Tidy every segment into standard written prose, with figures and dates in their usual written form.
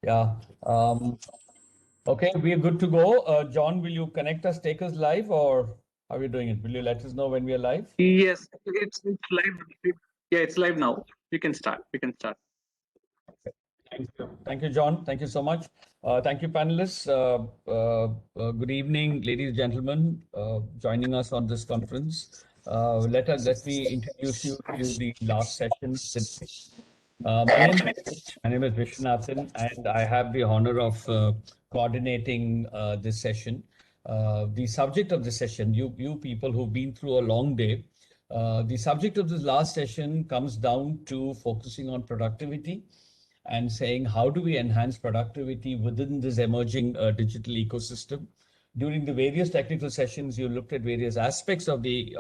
Yeah. Okay, we're good to go. John, will you connect us, take us live, or how are you doing it? Will you let us know when we are live? Yes, it's live. Yeah, it's live now. You can start. We can start. Thank you. Thank you, John. Thank you so much. Thank you, panelists. Good evening, ladies and gentlemen, joining us on this conference. Let me introduce you to the last session today. My name is Vishwanathan, and I have the honor of coordinating this session. The subject of the session, you people who've been through a long day, the subject of this last session comes down to focusing on productivity and saying how do we enhance productivity within this emerging digital ecosystem. During the various technical sessions, you looked at various aspects of the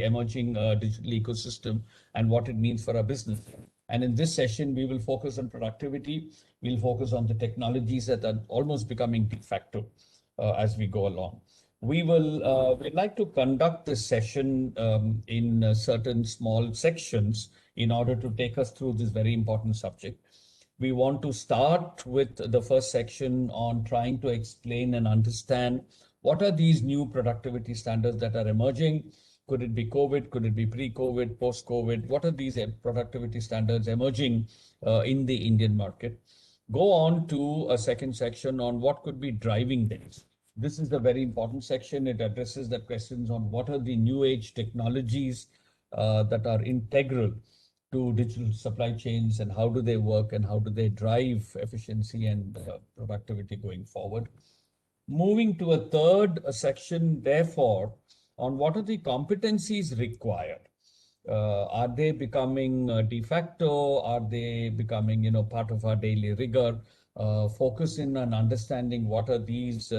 emerging digital ecosystem and what it means for our business. And in this session, we will focus on productivity. We'll focus on the technologies that are almost becoming de facto as we go along. We'd like to conduct this session in certain small sections in order to take us through this very important subject. We want to start with the first section on trying to explain and understand what are these new productivity standards that are emerging. Could it be COVID? Could it be pre-COVID, post-COVID? What are these productivity standards emerging in the Indian market? Go on to a second section on what could be driving this. This is the very important section. It addresses the questions on what are the new age technologies that are integral to digital supply chains and how do they work and how do they drive efficiency and productivity going forward. Moving to a third section, therefore, on what are the competencies required. Are they becoming de facto? Are they becoming, part of our daily rigor? Focus in on understanding what are these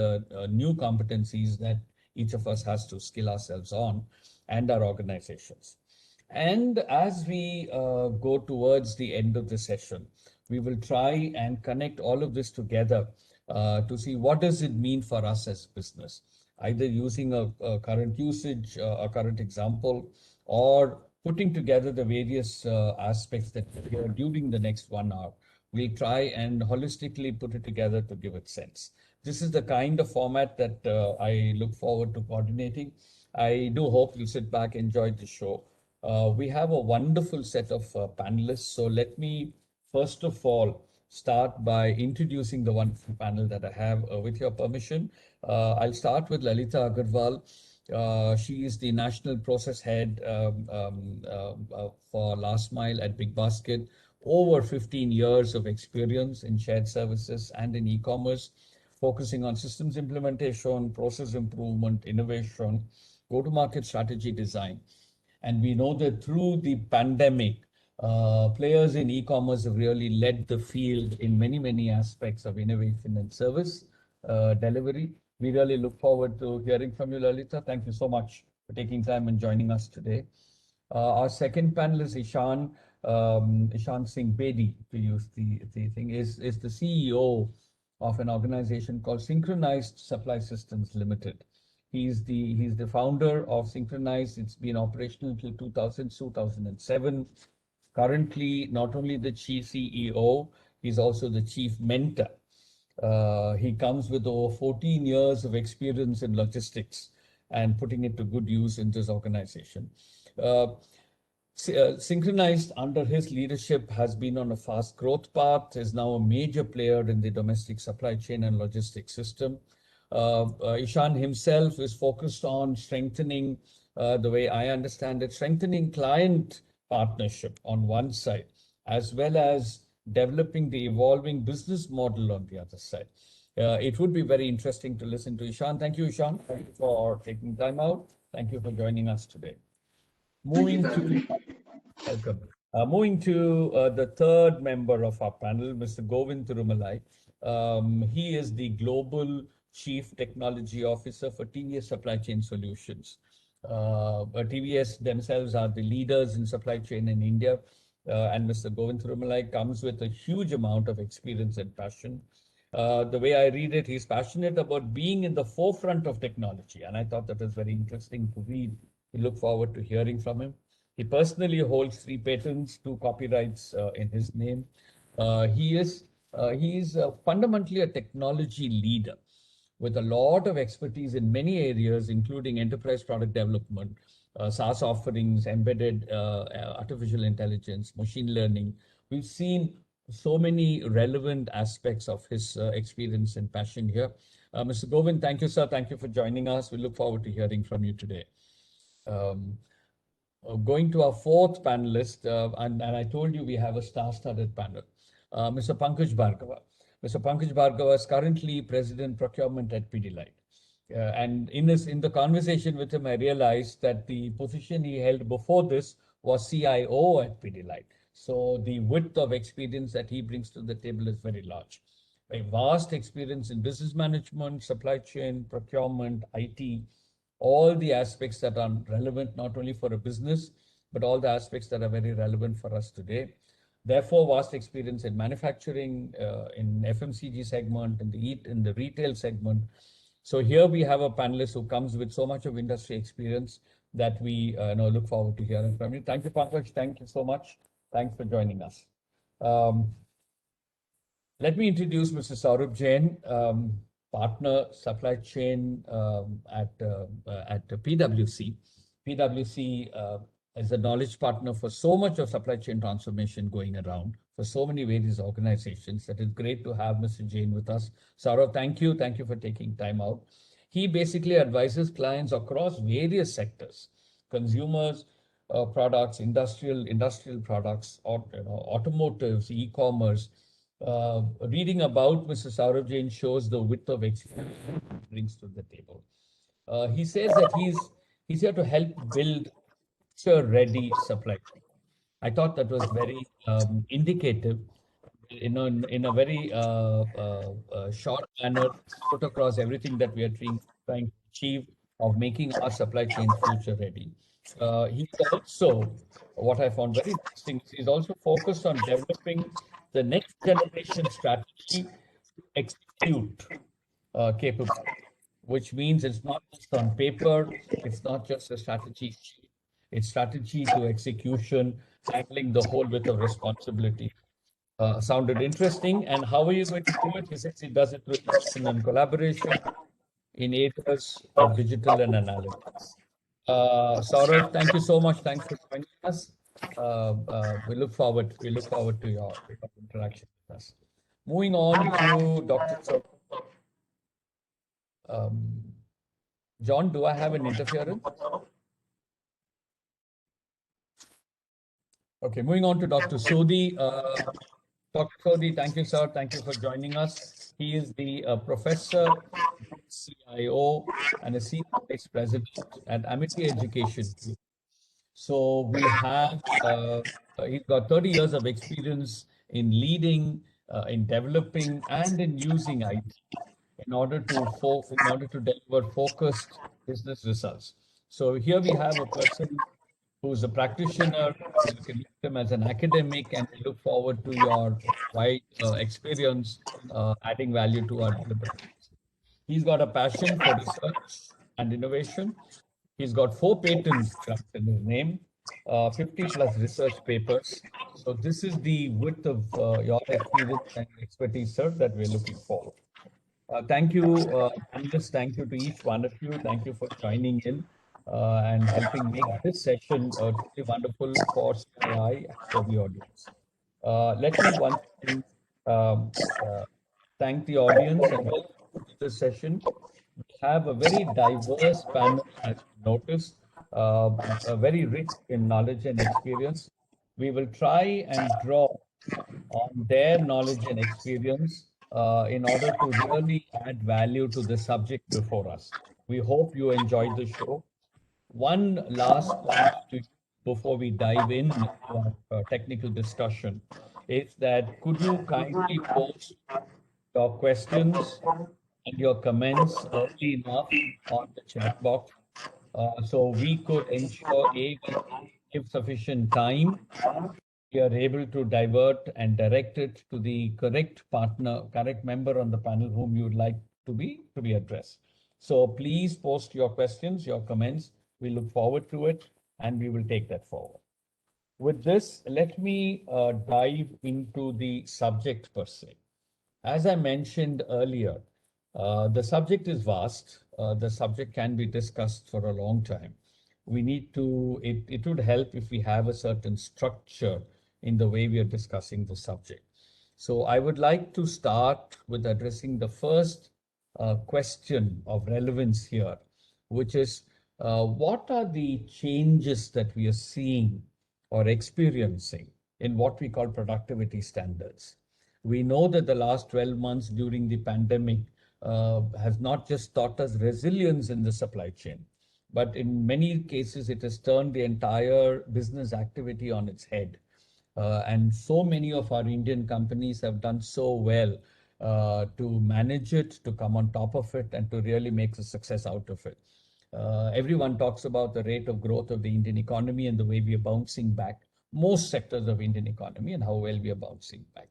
new competencies that each of us has to skill ourselves on and our organizations. And as we go towards the end of the session, we will try and connect all of this together to see what does it mean for us as business, either using a current usage, a current example, or putting together the various aspects that we hear during the next 1 hour. We'll try and holistically put it together to give it sense. This is the kind of format that I look forward to coordinating. I do hope you sit back, enjoy the show. We have a wonderful set of panelists. So let me first of all start by introducing the wonderful panel that I have with your permission. I'll start with Lalita Agarwal. She is the National Process Head for Last Mile at Big Basket. Over 15 years of experience in shared services and in e-commerce, focusing on systems implementation, process improvement, innovation, go-to-market strategy design. And we know that through the pandemic, players in e-commerce have really led the field in many, many aspects of innovation and service delivery. We really look forward to hearing from you, Lalita. Thank you so much for taking time and joining us today. Our second panelist, Ishan Singh Bedi, to use the thing, is the CEO of an organization called Synchronized Supply Systems Limited. He's the founder of Synchronized. It's been operational until 2007. Currently, not only the chief CEO, he's also the chief mentor. He comes with over 14 years of experience in logistics and putting it to good use in this organization. Synchronized under his leadership has been on a fast growth path, is now a major player in the domestic supply chain and logistics system. Ishan himself is focused on strengthening, the way I understand it, strengthening client partnership on one side, as well as developing the evolving business model on the other side. It would be very interesting to listen to Ishan. Thank you, Ishan. Thank you for taking time out. Thank you for joining us today. Moving to Welcome. Moving to the third member of our panel, Mr. Govind Thirumalai. He is the Global Chief Technology Officer for TVS Supply Chain Solutions. TVS themselves are the leaders in supply chain in India. And Mr. Govind Thirumalai comes with a huge amount of experience and passion. The way I read it, he's passionate about being in the forefront of technology. And I thought that was very interesting to read. We look forward to hearing from him. He personally holds 3 patents, 2 copyrights in his name. He is He's fundamentally a technology leader with a lot of expertise in many areas, including enterprise product development, SaaS offerings, embedded artificial intelligence, machine learning. We've seen so many relevant aspects of his experience and passion here. Mr. Govind, thank you, sir. Thank you for joining us. We look forward to hearing from you today. Um, Going to our fourth panelist, and I told you we have a star-studded panel, Mr. Pankaj Bhargava. Mr. Pankaj Bhargava is currently President Procurement at Pidilite. And in the conversation with him, I realized that the position he held before this was CIO at Pidilite. So the width of experience that he brings to the table is very large. A vast experience in business management, supply chain, procurement, IT, all the aspects that are relevant not only for a business, but all the aspects that are very relevant for us today. Therefore, vast experience in manufacturing, in FMCG segment, in the retail segment. So here we have a panelist who comes with so much of industry experience that we look forward to hearing from you. Thank you, Pankaj. Thank you so much. Thanks for joining us. Let me introduce Mr. Saurabh Jain, partner supply chain at PwC. PwC is a knowledge partner for so much of supply chain transformation going around for so many various organizations. That is great to have Mr. Jain with us. Saurabh, thank you. Thank you for taking time out. He basically advises clients across various sectors, consumers, products, industrial products, or automotives, e-commerce. Reading about Mr. Saurabh Jain shows the width of experience he brings to the table. He says that he's here to help build future-ready supply chain. I thought that was very indicative, in a very short manner, put across everything that we are trying to achieve of making our supply chain future ready. He's also, what I found very interesting, he's also focused on developing the next generation strategy to execute capability, which means it's not just on paper, it's not just a strategy sheet, it's strategy to execution, handling the whole width of responsibility. Sounded interesting. And how are you going to do it? He says he does it through innovation and collaboration in areas of digital and analytics. Saurav, thank you so much. Thanks for joining us. We look forward to your interaction with us. Moving on to Dr. John, do I have an interference? Okay, moving on to Dr. Sodhi. Dr. Sodhi, thank you, sir. Thank you for joining us. He is the professor, CIO, and a senior vice president at Amity Education. So we have, he's got 30 years of experience in leading, in developing, and in using IT in order to deliver focused business results. So here we have a person who's a practitioner. You can look him as an academic, and we look forward to your wide experience adding value to our deliberations. He's got a passion for research and innovation. He's got 4 patents in his name, 50 plus research papers. So this is the width of your experience and expertise, sir, that we're looking forward. Thank you, panelists. Thank you to each one of you. Thank you for joining in and helping make this session truly wonderful for CII and for the audience. Let me once again thank the audience and welcome to this session. We have a very diverse panel, as you noticed, very rich in knowledge and experience. We will try and draw on their knowledge and experience in order to really add value to the subject before us. We hope you enjoyed the show. One last point before we dive in to our technical discussion is that could you kindly post your questions and your comments early enough on the chat box so we could ensure we give sufficient time, we are able to divert and direct it to the correct partner, correct member on the panel whom you would like to be addressed. So please post your questions, your comments. We look forward to it, and we will take that forward. With this, let me dive into the subject per se. As I mentioned earlier, the subject is vast. The subject can be discussed for a long time. It would help if we have a certain structure in the way we are discussing the subject. So I would like to start with addressing the first question of relevance here, which is what are the changes that we are seeing or experiencing in what we call productivity standards? We know that the last 12 months during the pandemic has not just taught us resilience in the supply chain, but in many cases, it has turned the entire business activity on its head. And so many of our Indian companies have done so well to manage it, to come on top of it, and to really make a success out of it. Everyone talks about the rate of growth of the Indian economy and the way we are bouncing back, most sectors of Indian economy, and how well we are bouncing back.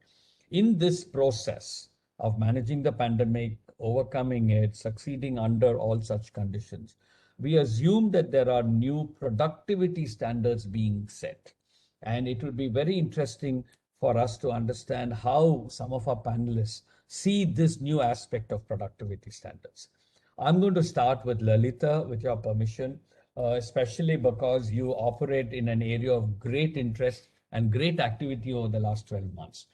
In this process of managing the pandemic, overcoming it, succeeding under all such conditions, we assume that there are new productivity standards being set. And it would be very interesting for us to understand how some of our panelists see this new aspect of productivity standards. I'm going to start with Lalita, with your permission, especially because you operate in an area of great interest and great activity over the last 12 months.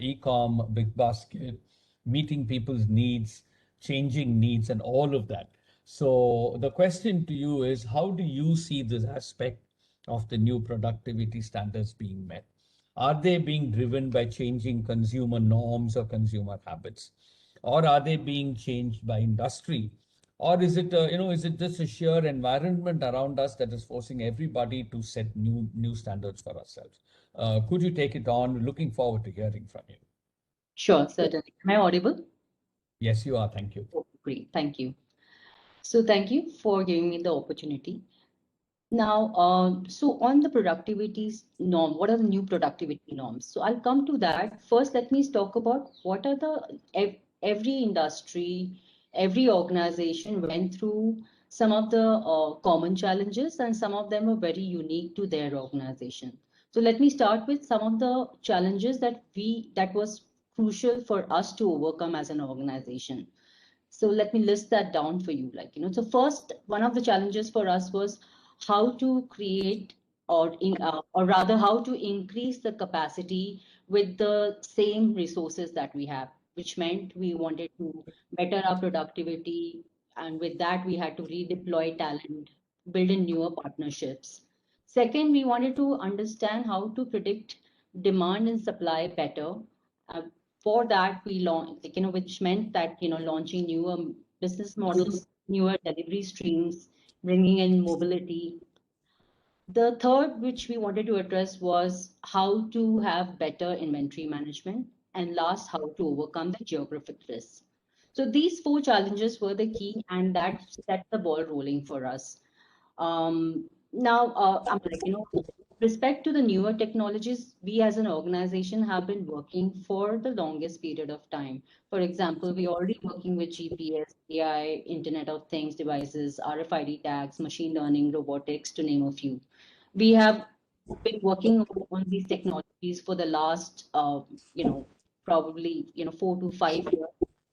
E-com, Big Basket, meeting people's needs, changing needs, and all of that. So the question to you is, how do you see this aspect of the new productivity standards being met? Are they being driven by changing consumer norms or consumer habits? Or are they being changed by industry? Or is it, is it just a sheer environment around us that is forcing everybody to set new standards for ourselves? Could you take it on? Looking forward to hearing from you. Sure, certainly. Am I audible? Yes, you are. Thank you. Oh, great, thank you. So thank you for giving me the opportunity. Now, so on the productivity norm, what are the new productivity norms? So I'll come to that. First, let me talk about what are every industry, every organization went through some of the common challenges, and some of them are very unique to their organization. So let me start with some of the challenges that was crucial for us to overcome as an organization. So let me list that down for you. So first, one of the challenges for us was how to create or rather how to increase the capacity with the same resources that we have, which meant we wanted to better our productivity. And with that, we had to redeploy talent, build in newer partnerships. Second, we wanted to understand how to predict demand and supply better. Uh, for that, we launched, which meant that, launching newer business models, newer delivery streams, bringing in mobility. The third, which we wanted to address, was how to have better inventory management. And last, how to overcome the geographic risks. So these four challenges were the key, and that set the ball rolling for us. Now, I'm respect to the newer technologies, we as an organization have been working for the longest period of time. For example, we're already working with GPS, AI, Internet of Things devices, RFID tags, machine learning, robotics, to name a few. We have been working on these technologies for the last, probably, 4 to 5 years,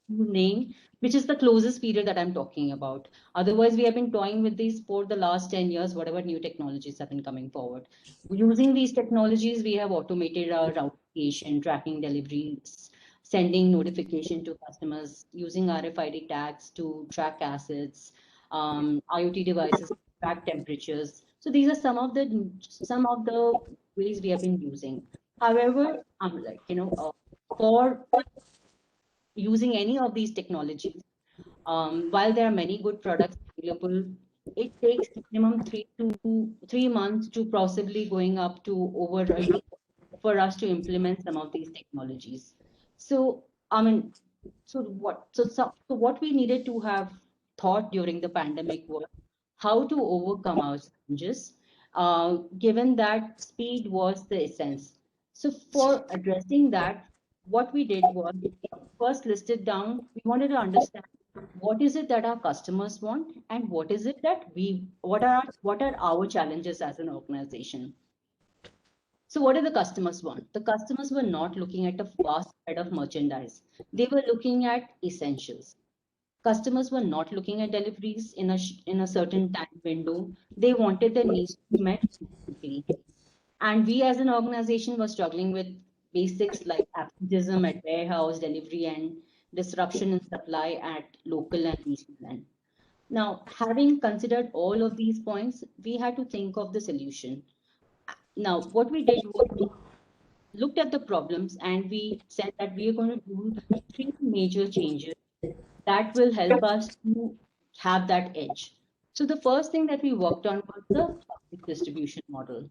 name, which is the closest period that I'm talking about. Otherwise, we have been toying with these for the last 10 years, whatever new technologies have been coming forward. Using these technologies, we have automated our route creation, tracking deliveries, sending notification to customers, using RFID tags to track assets, IoT devices to track temperatures. So these are some of the ways we have been using. However, for using any of these technologies, while there are many good products available, it takes minimum 3 months to possibly going up to over a year for us to implement some of these technologies. So, so what we needed to have thought during the pandemic was how to overcome our challenges, given that speed was the essence. So for addressing that, what we did was first listed down, we wanted to understand what is it that our customers want, and what is it that what are our challenges as an organization. So what do the customers want? The customers were not looking at a vast spread of merchandise. They were looking at essentials. Customers were not looking at deliveries in a certain time window. They wanted their needs to be met quickly. And we as an organization were struggling with basics like absenteeism at warehouse, delivery, and disruption in supply at local and regional end. Now, having considered all of these points, we had to think of the solution. Now, what we did was we looked at the problems and we said that we are going to do three major changes that will help us to have that edge. So the first thing that we worked on was the public distribution model.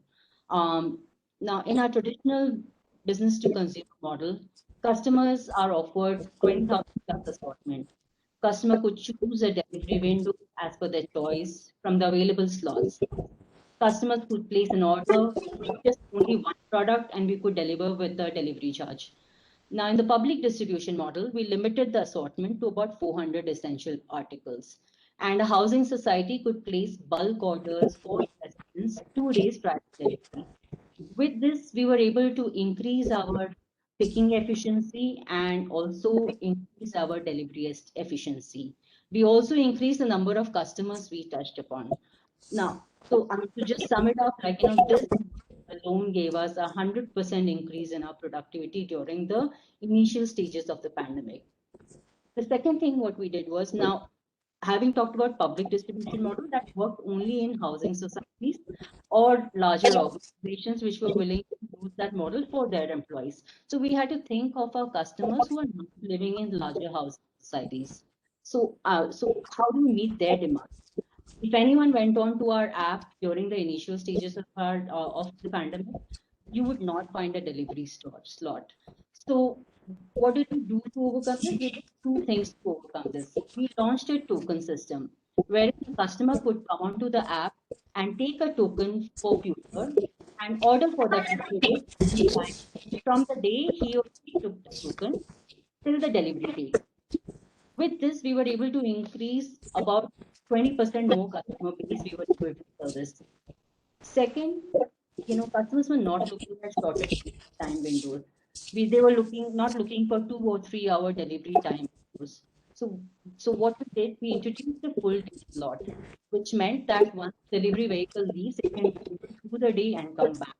Now, in our traditional business to consumer model, customers are offered 20,000 plus assortment. Customer could choose a delivery window as per their choice from the available slots. Customers could place an order with just only one product and we could deliver with the delivery charge. Now, in the public distribution model, we limited the assortment to about 400 essential articles. And a housing society could place bulk orders for residents 2 days prior to delivery. With this, we were able to increase our picking efficiency and also increase our delivery efficiency. We also increased the number of customers we touched upon. Now, so to just sum it up, like, this alone gave us 100% increase in our productivity during the initial stages of the pandemic. The second thing what we did was, now having talked about public distribution model, that worked only in housing societies or larger organizations which were willing to use that model for their employees. So we had to think of our customers who are not living in larger housing societies. So how do we meet their demands? If anyone went on to our app during the initial stages of the pandemic, you would not find a delivery slot. So what did we do to overcome this? We did two things to overcome this. We launched a token system where the customer could come onto the app and take a token for future and order for that future from the day he or she took the token till the delivery date. With this, we were able to increase about 20% more customer base we were able to service. Second, customers were not looking at shorter time windows. They were not looking for 2 or 3 hour delivery time windows. So what we did, we introduced a full day slot, which meant that once delivery vehicle leaves, it can go through the day and come back.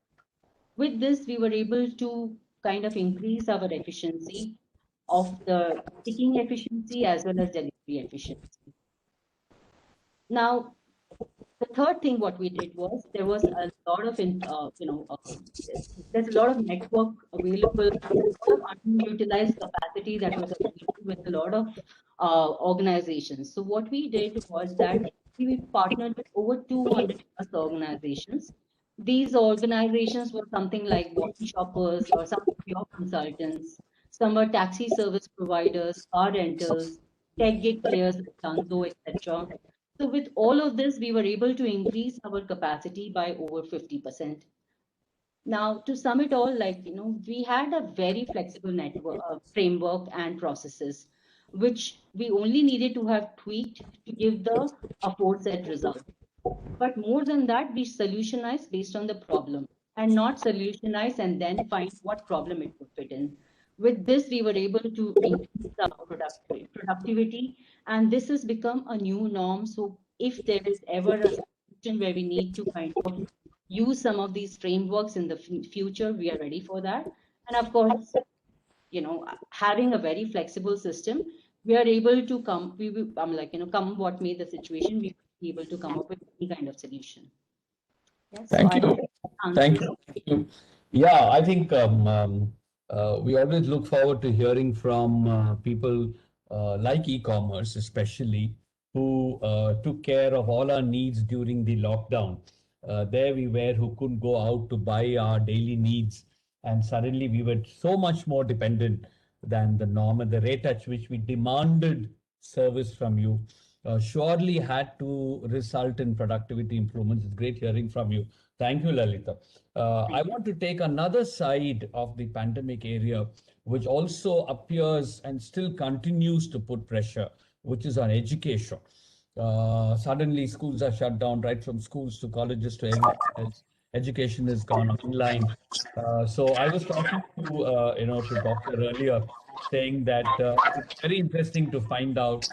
With this, we were able to kind of increase our efficiency of the picking efficiency as well as delivery efficiency. Now, the third thing what we did was, there was a lot of there's a lot of network available, a lot of unutilized capacity that was available with a lot of organizations. So what we did was that we partnered with over 200 plus organizations. These organizations were something like walkie shoppers or some pure consultants. Some were taxi service providers, car rentals, tech gig players like Tanzo, etc. So with all of this, we were able to increase our capacity by over 50%. Now, to sum it all, we had a very flexible network framework and processes, which we only needed to have tweaked to give the aforesaid result. But more than that, we solutionize based on the problem and not solutionize and then find what problem it would fit in. With this, we were able to increase our productivity, and this has become a new norm. So if there is ever a situation where we need to kind of use some of these frameworks in the future, we are ready for that. And of course, having a very flexible system, we are able to come what may the situation, we will be able to come up with any kind of solution. Yes, Thank you. Thank you. Yeah, I think we always look forward to hearing from people like e-commerce, especially, who took care of all our needs during the lockdown. There we were, who couldn't go out to buy our daily needs, and suddenly we were so much more dependent than the norm, and the rate at which we demanded service from you surely had to result in productivity improvements. It's great hearing from you. Thank you, Lalita. I want to take another side of the pandemic area, which also appears and still continues to put pressure, which is on education. Suddenly schools are shut down, right from schools to colleges to everything else. education has gone online. So I was talking to to Doctor earlier, saying that it's very interesting to find out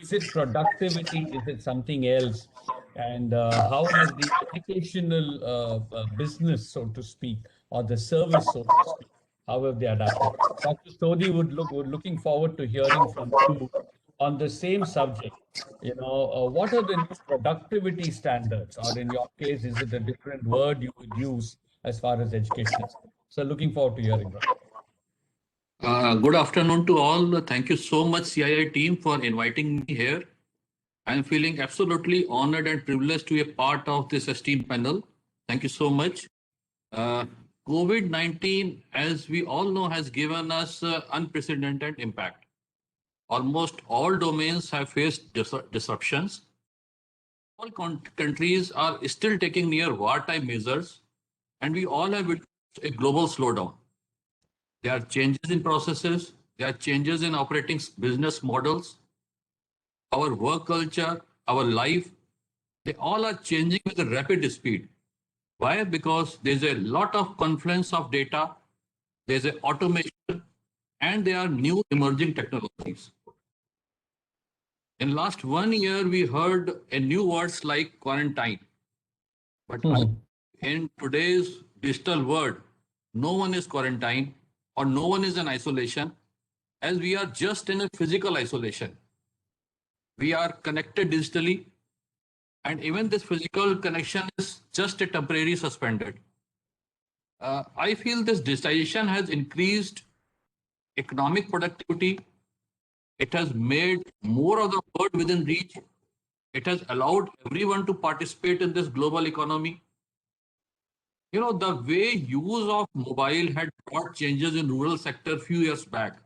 is it productivity, is it something else, and how has the educational business, so to speak, or the service, so to speak, how have they adapted? Dr. Sodhi would looking forward to hearing from you on the same subject. What are the new productivity standards, or in your case, is it a different word you would use as far as education is concerned? So looking forward to hearing that. Good afternoon to all. Thank you so much, CII team, for inviting me here. I am feeling absolutely honored and privileged to be a part of this esteemed panel. Thank you so much. COVID-19, as we all know, has given us unprecedented impact. Almost all domains have faced disruptions. All countries are still taking near wartime measures, and we all have witnessed a global slowdown. There are changes in processes, there are changes in operating business models, our work culture, our life, they all are changing with a rapid speed. Why? Because there's a lot of confluence of data, there's a automation, and there are new emerging technologies. In last 1 year, we heard a new words like quarantine. But in today's digital world, no one is quarantined or no one is in isolation, as we are just in a physical isolation. We are connected digitally, and even this physical connection is just a temporary suspended. I feel this digitization has increased economic productivity. It has made more of the world within reach. It has allowed everyone to participate in this global economy. The way use of mobile had brought changes in rural sector a few years back.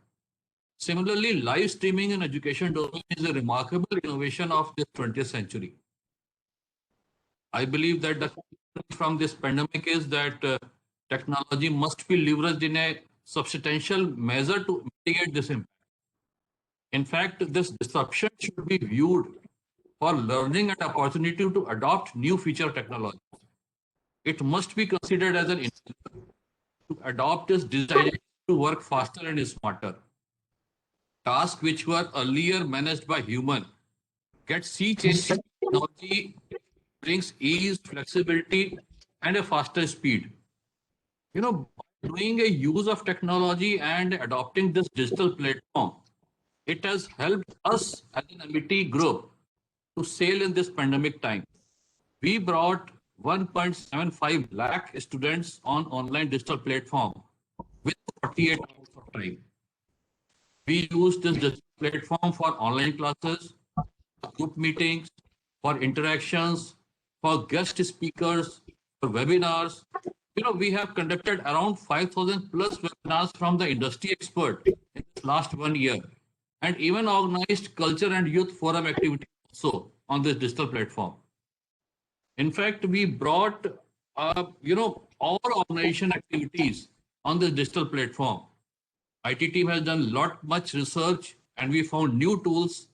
Similarly, live streaming in education domain is a remarkable innovation of this 20th century. I believe that the from this pandemic is that technology must be leveraged in a substantial measure to mitigate this impact. In fact, this disruption should be viewed for learning and opportunity to adopt new feature technology. It must be considered as an incentive to adopt this design to work faster and smarter. Tasks which were earlier managed by human get sea changing technology brings ease, flexibility, and a faster speed. Doing a use of technology and adopting this digital platform, it has helped us as an MIT group to sail in this pandemic time. We brought 1.75 lakh students on online digital platform with 48 hours of time. We use this digital platform for online classes, group meetings, for interactions, for guest speakers, for webinars. We have conducted around 5,000 plus webinars from the industry expert in this last 1 year, and even organized culture and youth forum activities also on this digital platform. In fact, we brought, all organization activities on this digital platform. IT team has done much research, and we found new tools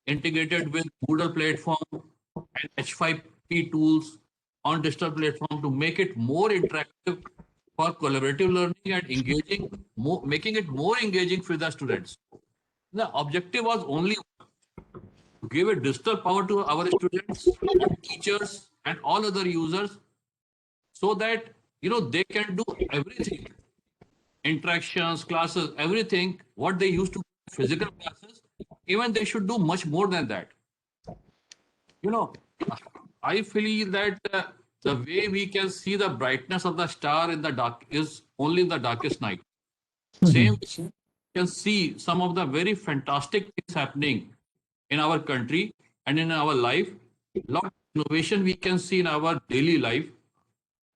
integrated with Moodle platform and H5P tools on digital platform to make it more interactive for collaborative learning and engaging, making it more engaging for the students. The objective was only to give a digital power to our students, teachers, and all other users, so that they can do everything, interactions, classes, everything what they used to do in physical classes. Even they should do much more than that. I feel that the way we can see the brightness of the star in the dark is only in the darkest night. Same, you can see some of the very fantastic things happening in our country and in our life. A lot of innovation we can see in our daily life.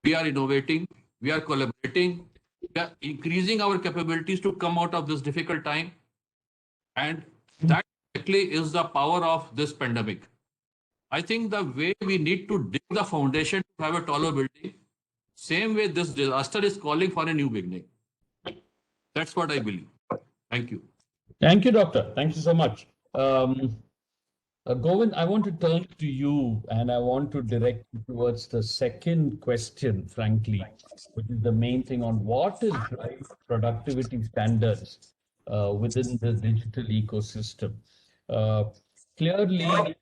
We are innovating, we are collaborating, we are increasing our capabilities to come out of this difficult time. And that actually is the power of this pandemic. I think the way we need to dig the foundation to have a taller building, same way this disaster is calling for a new beginning. That's what I believe. Thank you. Thank you, Doctor. Thank you so much. Govind, I want to turn to you and I want to direct you towards the second question, frankly, which is the main thing on what is driving productivity standards within the digital ecosystem. Uh, Clearly,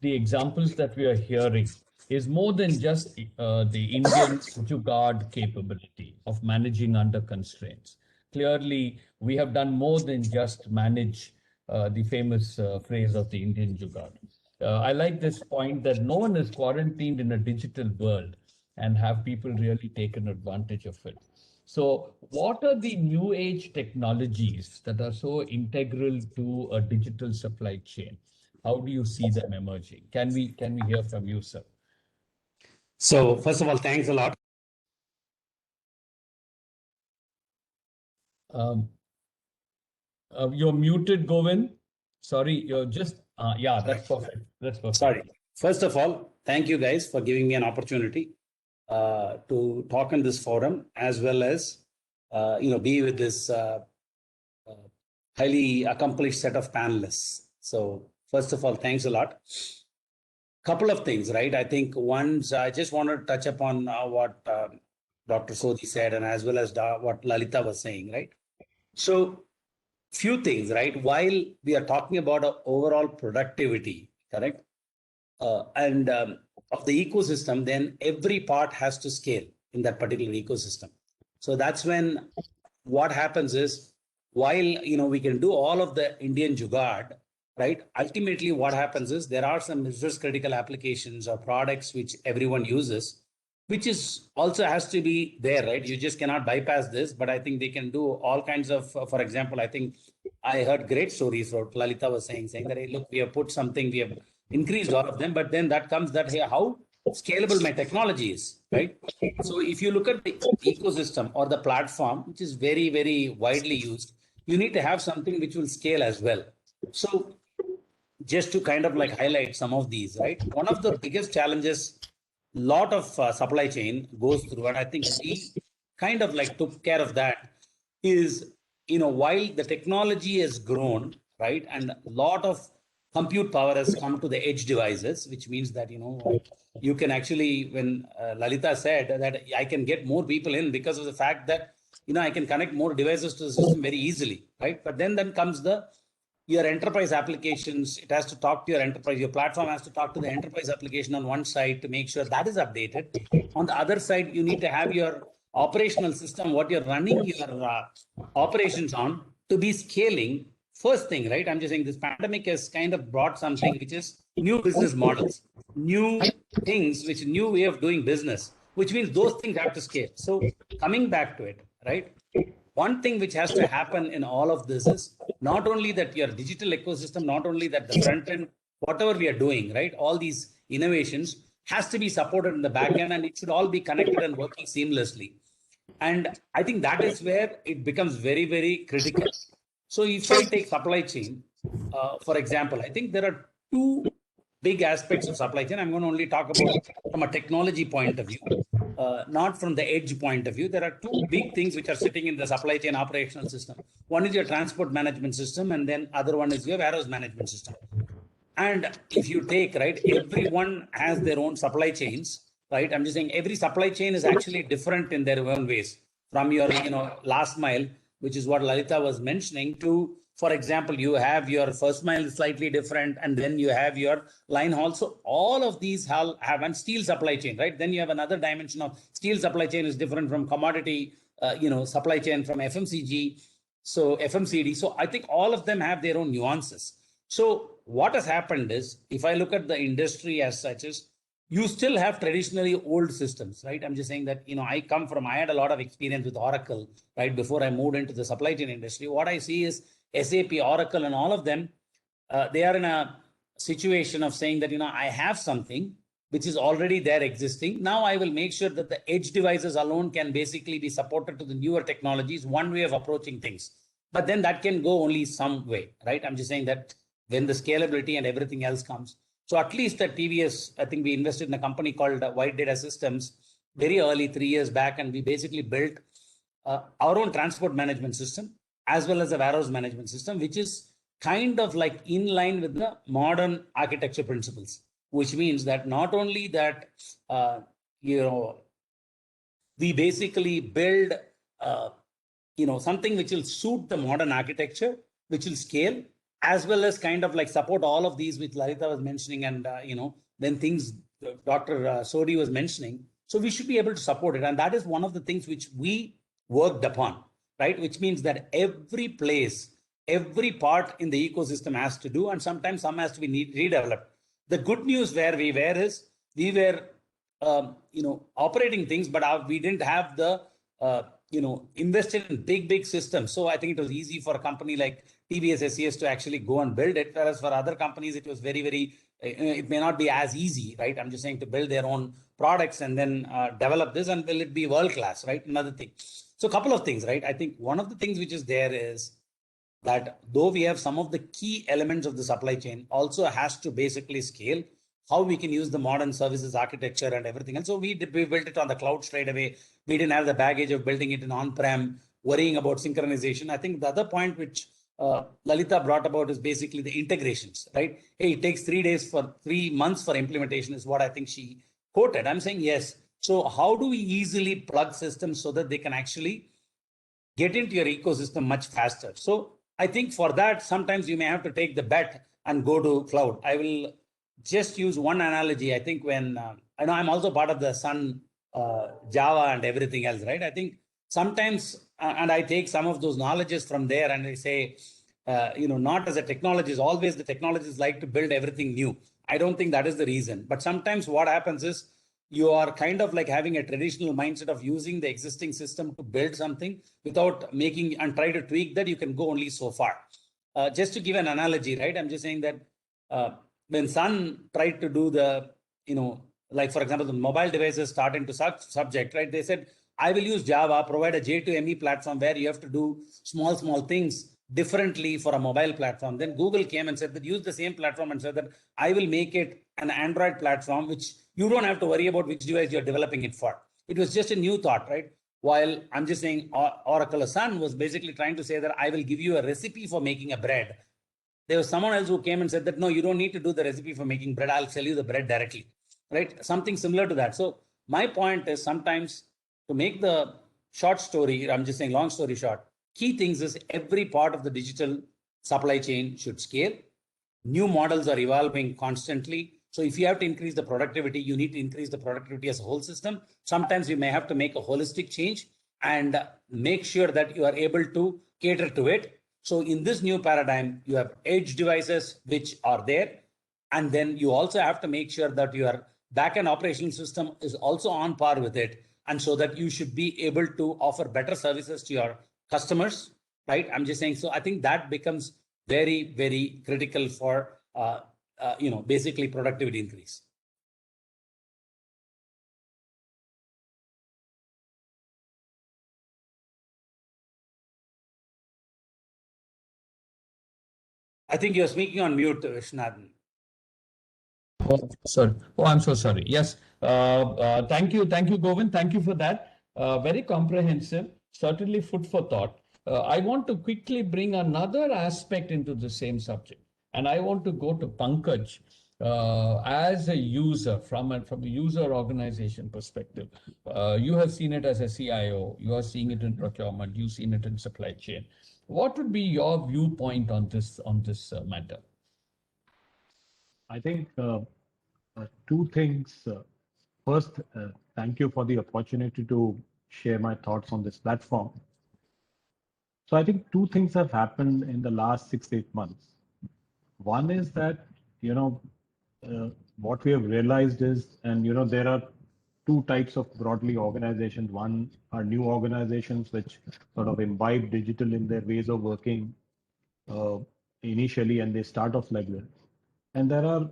the examples that we are hearing is more than just the Indian jugaad capability of managing under constraints. Clearly, we have done more than just manage the famous phrase of the Indian jugaad. I like this point that no one is quarantined in a digital world and have people really taken advantage of it. So, what are the new age technologies that are so integral to a digital supply chain? How do you see them emerging? Can we hear from you, sir? So first of all, thanks a lot. Um, you're muted, Govind. Sorry, you're just yeah, that's perfect. That's perfect. Sorry. First of all, thank you guys for giving me an opportunity to talk in this forum, as well as be with this highly accomplished set of panelists. So first of all, thanks a lot. Couple of things, right? I think once I just want to touch upon what Dr. Sodhi said, and as well as what Lalita was saying, right? So few things, right? While we are talking about overall productivity, correct? And of the ecosystem, then every part has to scale in that particular ecosystem. So that's when what happens is, while we can do all of the Indian jugaad, right? Ultimately, what happens is there are some business critical applications or products which everyone uses, which is also has to be there, right? You just cannot bypass this. But I think they can do all kinds of, for example, I think I heard great stories what Lalita was saying that, hey, look, we have put something, we have increased all of them, but then that comes that, hey, how scalable my technology is, right? So if you look at the ecosystem or the platform, which is very, very widely used, you need to have something which will scale as well. So just to kind of like highlight some of these, right? One of the biggest challenges lot of supply chain goes through, and I think we kind of like took care of that, is, while the technology has grown, right? And a lot of compute power has come to the edge devices, which means that, you can actually, when Lalita said that I can get more people in because of the fact that, I can connect more devices to the system very easily, right? But then comes your enterprise applications. It has to talk to your enterprise. Your platform has to talk to the enterprise application on one side to make sure that is updated. On the other side, you need to have your operational system, what you're running your operations on, to be scaling. First thing, right? I'm just saying this pandemic has kind of brought something which is new business models, new things, which new way of doing business, which means those things have to scale. So coming back to it, right? One thing which has to happen in all of this is not only that your digital ecosystem, not only that the front end, whatever we are doing, right? All these innovations has to be supported in the back end, and it should all be connected and working seamlessly. And I think that is where it becomes very, very critical. So if I take supply chain, for example, I think there are two big aspects of supply chain. I'm going to only talk about from a technology point of view, not from the edge point of view. There are two big things which are sitting in the supply chain operational system. One is your transport management system, and then other one is your warehouse management system. And if you take, right, everyone has their own supply chains, right? I'm just saying every supply chain is actually different in their own ways, from your, last mile, which is what Lalita was mentioning, to, for example, you have your first mile slightly different, and then you have your line haul. So all of these have and steel supply chain, right? Then you have another dimension of steel supply chain is different from commodity, supply chain from FMCG, so FMCD. So I think all of them have their own nuances. So what has happened is, if I look at the industry as such, is you still have traditionally old systems, right? I'm just saying that, I had a lot of experience with Oracle, right? Before I moved into the supply chain industry. What I see is SAP, Oracle, and all of them, they are in a situation of saying that, I have something which is already there existing. Now I will make sure that the edge devices alone can basically be supported to the newer technologies, one way of approaching things. But then that can go only some way, right? I'm just saying that when the scalability and everything else comes. So at least at TVS, I think we invested in a company called White Data Systems very early, 3 years back, and we basically built our own transport management system as well as a warehouse management system, which is kind of like in line with the modern architecture principles, which means that not only that, you know, we basically build, something which will suit the modern architecture, which will scale, as well as kind of like support all of these, which Lalita was mentioning, and, then things Dr. Sodhi was mentioning. So we should be able to support it. And that is one of the things which we worked upon, right? Which means that every place, every part in the ecosystem has to do, and sometimes some has to be redeveloped. The good news where we were is we were, operating things, but we didn't have the, invested in big systems. So I think it was easy for a company like TVS SCS to actually go and build it. Whereas for other companies, it was very, it may not be as easy, right? I'm just saying to build their own products and then develop this, and will it be world class, right? Another thing. So a couple of things, right? I think one of the things which is there is that though we have some of the key elements of the supply chain, also has to basically scale how we can use the modern services architecture and everything. And so we built it on the cloud straight away. We didn't have the baggage of building it in on-prem, worrying about synchronization. I think the other point which Lalita brought about is basically the integrations, right? Hey, it takes 3 months for implementation is what I think she quoted. I'm saying yes. So how do we easily plug systems so that they can actually get into your ecosystem much faster? So I think for that, sometimes you may have to take the bet and go to cloud. I will just use one analogy. I think when I know I'm also part of the Sun Java and everything else, right? I think sometimes, and I take some of those knowledges from there, and I say, not as a technologist, always the technologists like to build everything new. I don't think that is the reason. But sometimes what happens is you are kind of like having a traditional mindset of using the existing system to build something without making and try to tweak that. You can go only so far. Just to give an analogy, right? I'm just saying that when Sun tried to do the, like for example, the mobile devices starting to subject, right? They said, I will use Java, provide a J2ME platform where you have to do small things differently for a mobile platform. Then Google came and said that use the same platform and said that I will make it an Android platform, which you don't have to worry about which device you're developing it for. It was just a new thought, right? While I'm just saying Oracle Sun was basically trying to say that I will give you a recipe for making a bread. There was someone else who came and said that, no, you don't need to do the recipe for making bread. I'll sell you the bread directly, right? Something similar to that. So my point is sometimes to make the short story, I'm just saying long story short, key things is every part of the digital supply chain should scale. New models are evolving constantly. So if you have to increase the productivity, you need to increase the productivity as a whole system. Sometimes you may have to make a holistic change and make sure that you are able to cater to it. So in this new paradigm, you have edge devices which are there. And then you also have to make sure that your backend operating system is also on par with it. And so that you should be able to offer better services to your customers, right? I'm just saying, so I think that becomes very critical for, basically productivity increase. I think you're speaking on mute, Vishnath. Oh, sorry. Oh, I'm so sorry. Yes. Thank you, Govind. Thank you for that. Very comprehensive. Certainly food for thought. I want to quickly bring another aspect into the same subject, and I want to go to Pankaj as a user from a user organization perspective. You have seen it as a CIO. You are seeing it in procurement. You've seen it in supply chain. What would be your viewpoint on this matter? I think two things. First, thank you for the opportunity to share my thoughts on this platform. So I think two things have happened in the last 6-8 months. One is that, what we have realized is, and, there are two types of broadly organizations. One are new organizations which sort of imbibe digital in their ways of working initially, and they start off like that. And there are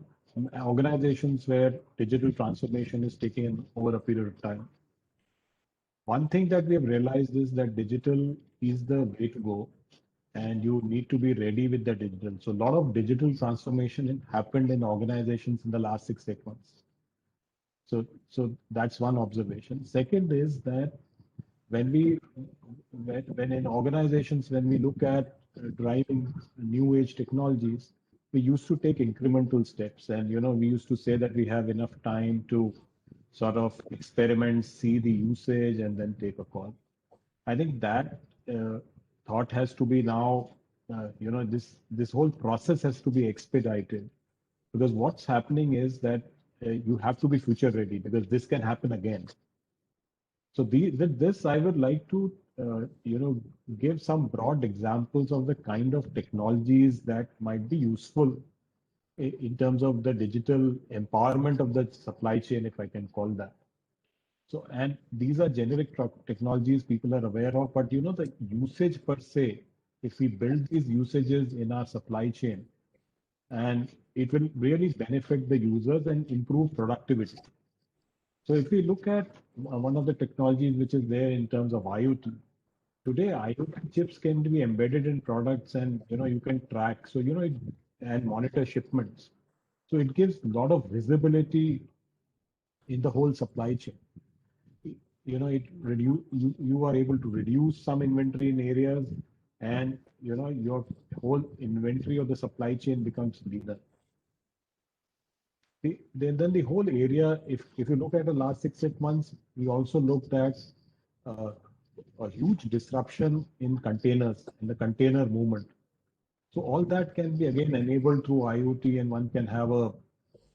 organizations where digital transformation is taken over a period of time. One thing that we have realized is that digital is the way to go, and you need to be ready with the digital. So a lot of digital transformation happened in organizations in the last 6-8 months. So that's one observation. Second is that when in organizations, when we look at driving new age technologies, we used to take incremental steps, and we used to say that we have enough time to sort of experiment, see the usage, and then take a call. I think that thought has to be now, this whole process has to be expedited, because what's happening is that you have to be future ready, because this can happen again. So with this, I would like to, give some broad examples of the kind of technologies that might be useful in terms of the digital empowerment of the supply chain, if I can call that. So, and these are generic technologies people are aware of, but the usage per se, if we build these usages in our supply chain, and it will really benefit the users and improve productivity. So if we look at one of the technologies which is there in terms of IoT, today IoT chips can be embedded in products, and you can track, so and monitor shipments. So it gives a lot of visibility in the whole supply chain. You are able to reduce some inventory in areas, and your whole inventory of the supply chain becomes leaner. Then the whole area, if you look at the last 6-8 months, we also looked at a huge disruption in containers and the container movement. So all that can be again enabled through IoT, and one can have a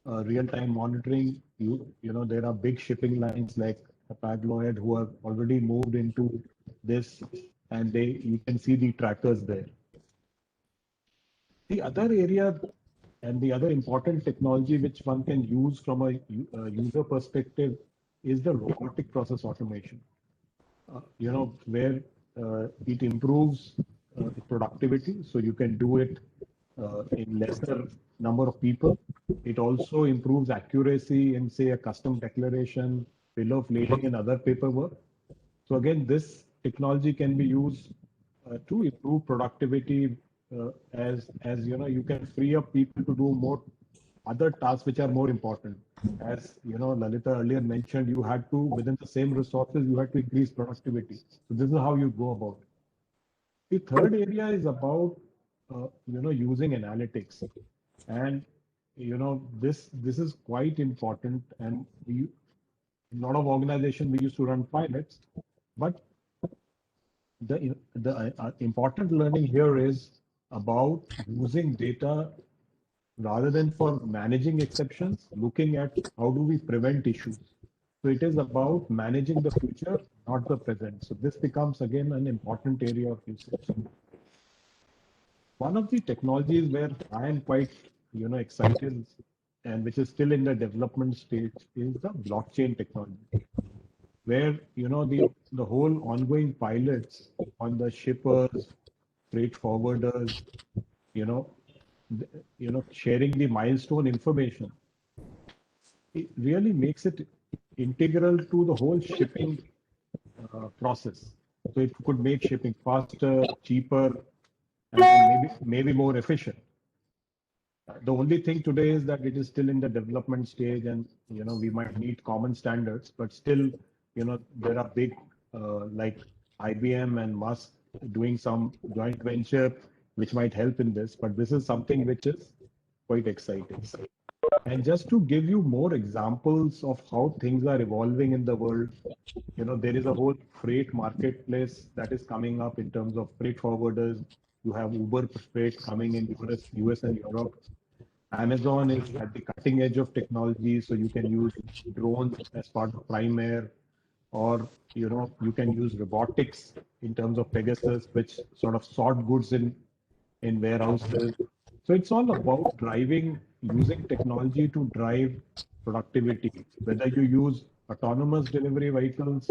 real-time monitoring. There are big shipping lines like Hapag-Lloyd who have already moved into this, and you can see the trackers there. The other area and the other important technology which one can use from a user perspective is the robotic process automation. Where it improves productivity, so you can do it in lesser number of people. It also improves accuracy in, say, a custom declaration, bill of lading, and other paperwork. So again, this technology can be used to improve productivity, as you can free up people to do more other tasks which are more important. As Lalita earlier mentioned, you had to, within the same resources, you had to increase productivity. So this is how you go about it. The third area is about using analytics, and this is quite important. And in a lot of organizations we used to run pilots, but the important learning here is about using data rather than for managing exceptions, looking at how do we prevent issues. So it is about managing the future, not the present. So this becomes again an important area of usage. One of the technologies where I am quite excited, and which is still in the development stage, is the blockchain technology, where the whole ongoing pilots on the shippers, freight forwarders, sharing the milestone information, it really makes it integral to the whole shipping process. So it could make shipping faster, cheaper, and maybe more efficient. The only thing today is that it is still in the development stage, and we might need common standards, but still there are big like IBM and Musk doing some joint venture which might help in this, but this is something which is quite exciting. And just to give you more examples of how things are evolving in the world, there is a whole freight marketplace that is coming up in terms of freight forwarders. You have Uber Freight coming in US and Europe. Amazon is at the cutting edge of technology, so you can use drones as part of Prime Air, or you can use robotics in terms of Pegasus, which sort of sort goods in warehouses. So it's all about using technology to drive productivity, whether you use autonomous delivery vehicles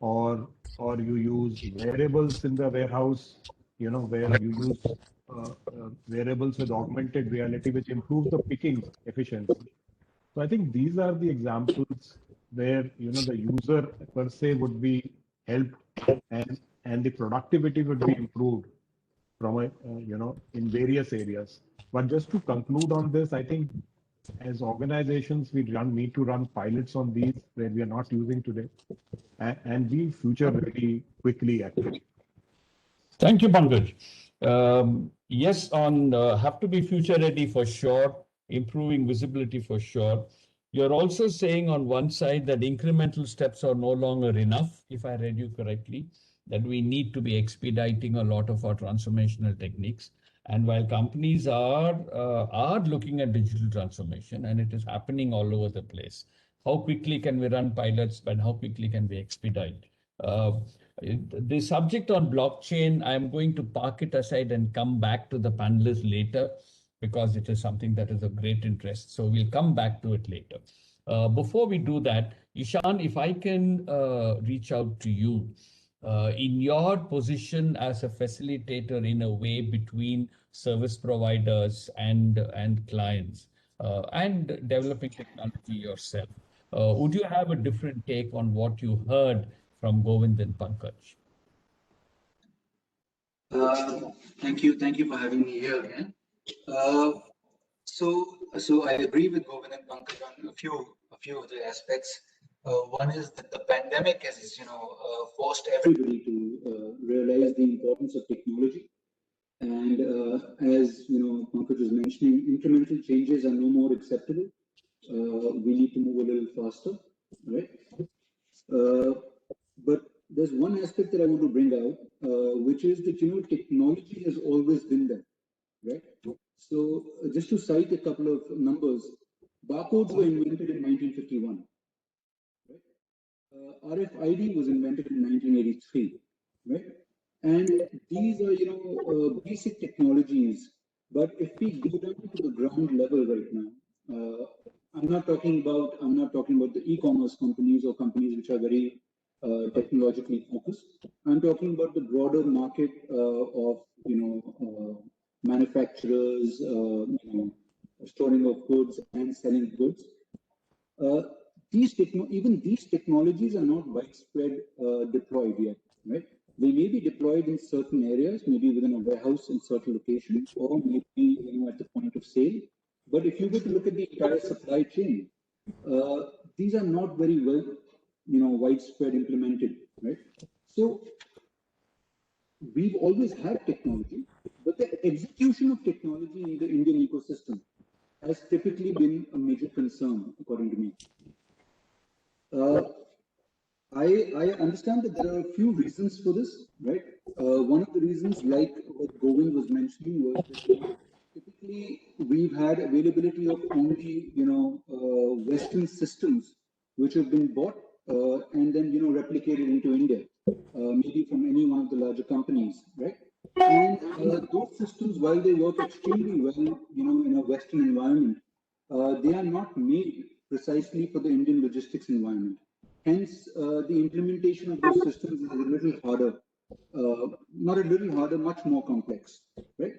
or you use wearables in the warehouse, where you use wearables with augmented reality, which improves the picking efficiency. So I think these are the examples where the user per se would be helped, and the productivity would be improved from in various areas. But just to conclude on this, I think as organizations we need to run pilots on these where we are not using today, and be future ready quickly, actually. Thank you, Pankaj. Yes, on have to be future ready for sure, improving visibility for sure. You're also saying on one side that incremental steps are no longer enough, if I read you correctly, that we need to be expediting a lot of our transformational techniques. And while companies are looking at digital transformation, and it is happening all over the place, how quickly can we run pilots, and how quickly can we expedite? Uh, the subject on blockchain, I'm going to park it aside and come back to the panelists later because it is something that is of great interest. So we'll come back to it later. Before we do that, Ishan, if I can reach out to you, in your position as a facilitator in a way between service providers and clients and developing technology yourself, would you have a different take on what you heard from Govind and Pankaj? Thank you for having me here again. So I agree with Govind and Pankaj on a few of the aspects. One is that the pandemic has, forced everybody to realize the importance of technology. And as Pankaj was mentioning, incremental changes are no more acceptable. We need to move a little faster, right? But there's one aspect that I want to bring out, which is that technology has always been there, right? So just to cite a couple of numbers, barcodes were invented in 1951. Right? RFID was invented in 1983, right? And these are basic technologies. But if we go down to the ground level right now, I'm not talking about the e-commerce companies or companies which are very technologically focused. I'm talking about the broader market of manufacturers, storing of goods and selling goods. Even these technologies are not widespread deployed yet, right? They may be deployed in certain areas, maybe within a warehouse in certain locations, or maybe at the point of sale. But if you were to look at the entire supply chain, these are not very well, widespread implemented, right? So we've always had technology, but the execution of technology in the Indian ecosystem has typically been a major concern, according to me. I understand that there are a few reasons for this, right? One of the reasons, like what Govind was mentioning, was that typically we've had availability of only Western systems which have been bought and then replicated into India, maybe from any one of the larger companies, right? And those systems, while they work extremely well, in a Western environment, they are not made precisely for the Indian logistics environment. Hence, the implementation of those systems is a little harder, not a little harder, much more complex, right?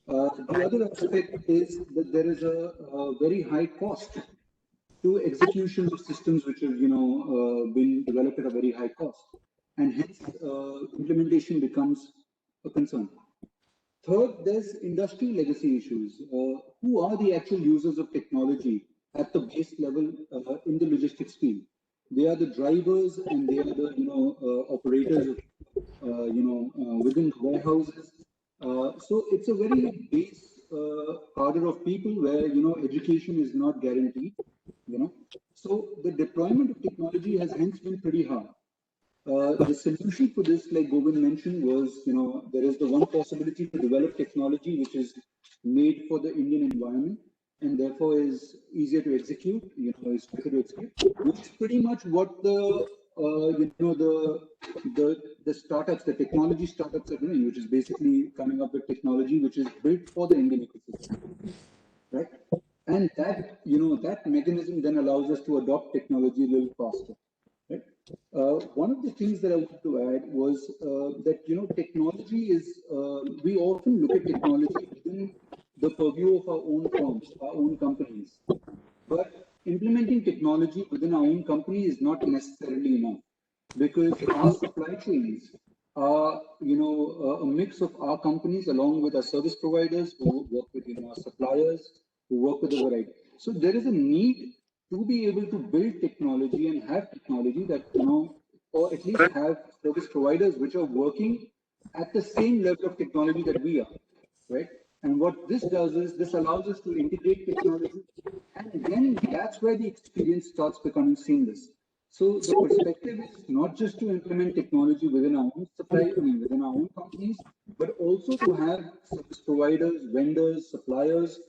The other aspect is that there is a very high cost to execution of systems which have, been developed at a very high cost, and hence implementation becomes a concern. Third, there's industry legacy issues. Who are the actual users of technology at the base level in the logistics field? They are the drivers and they are the operators within the warehouses. So it's a very base cadre of people where education is not guaranteed. So the deployment of technology has hence been pretty hard. The solution for this, like Govind mentioned, was there is the one possibility to develop technology which is made for the Indian environment and therefore is easier to execute, is quicker to execute, which is pretty much what the startups, the technology startups are doing, which is basically coming up with technology which is built for the Indian ecosystem, right? And that that mechanism then allows us to adopt technology a little faster. Right? One of the things that I wanted to add was that technology is we often look at technology within the purview of our own firms, our own companies, but implementing technology within our own company is not necessarily enough, because our supply chains are a mix of our companies along with our service providers who work with our suppliers, who work with the variety. So there is a need to be able to build technology and have technology that or at least have service providers which are working at the same level of technology that we are, right? And what this does is this allows us to integrate technology, and then that's where the experience starts becoming seamless. So the perspective is not just to implement technology within our own within our own companies, but also to have service providers, vendors, suppliers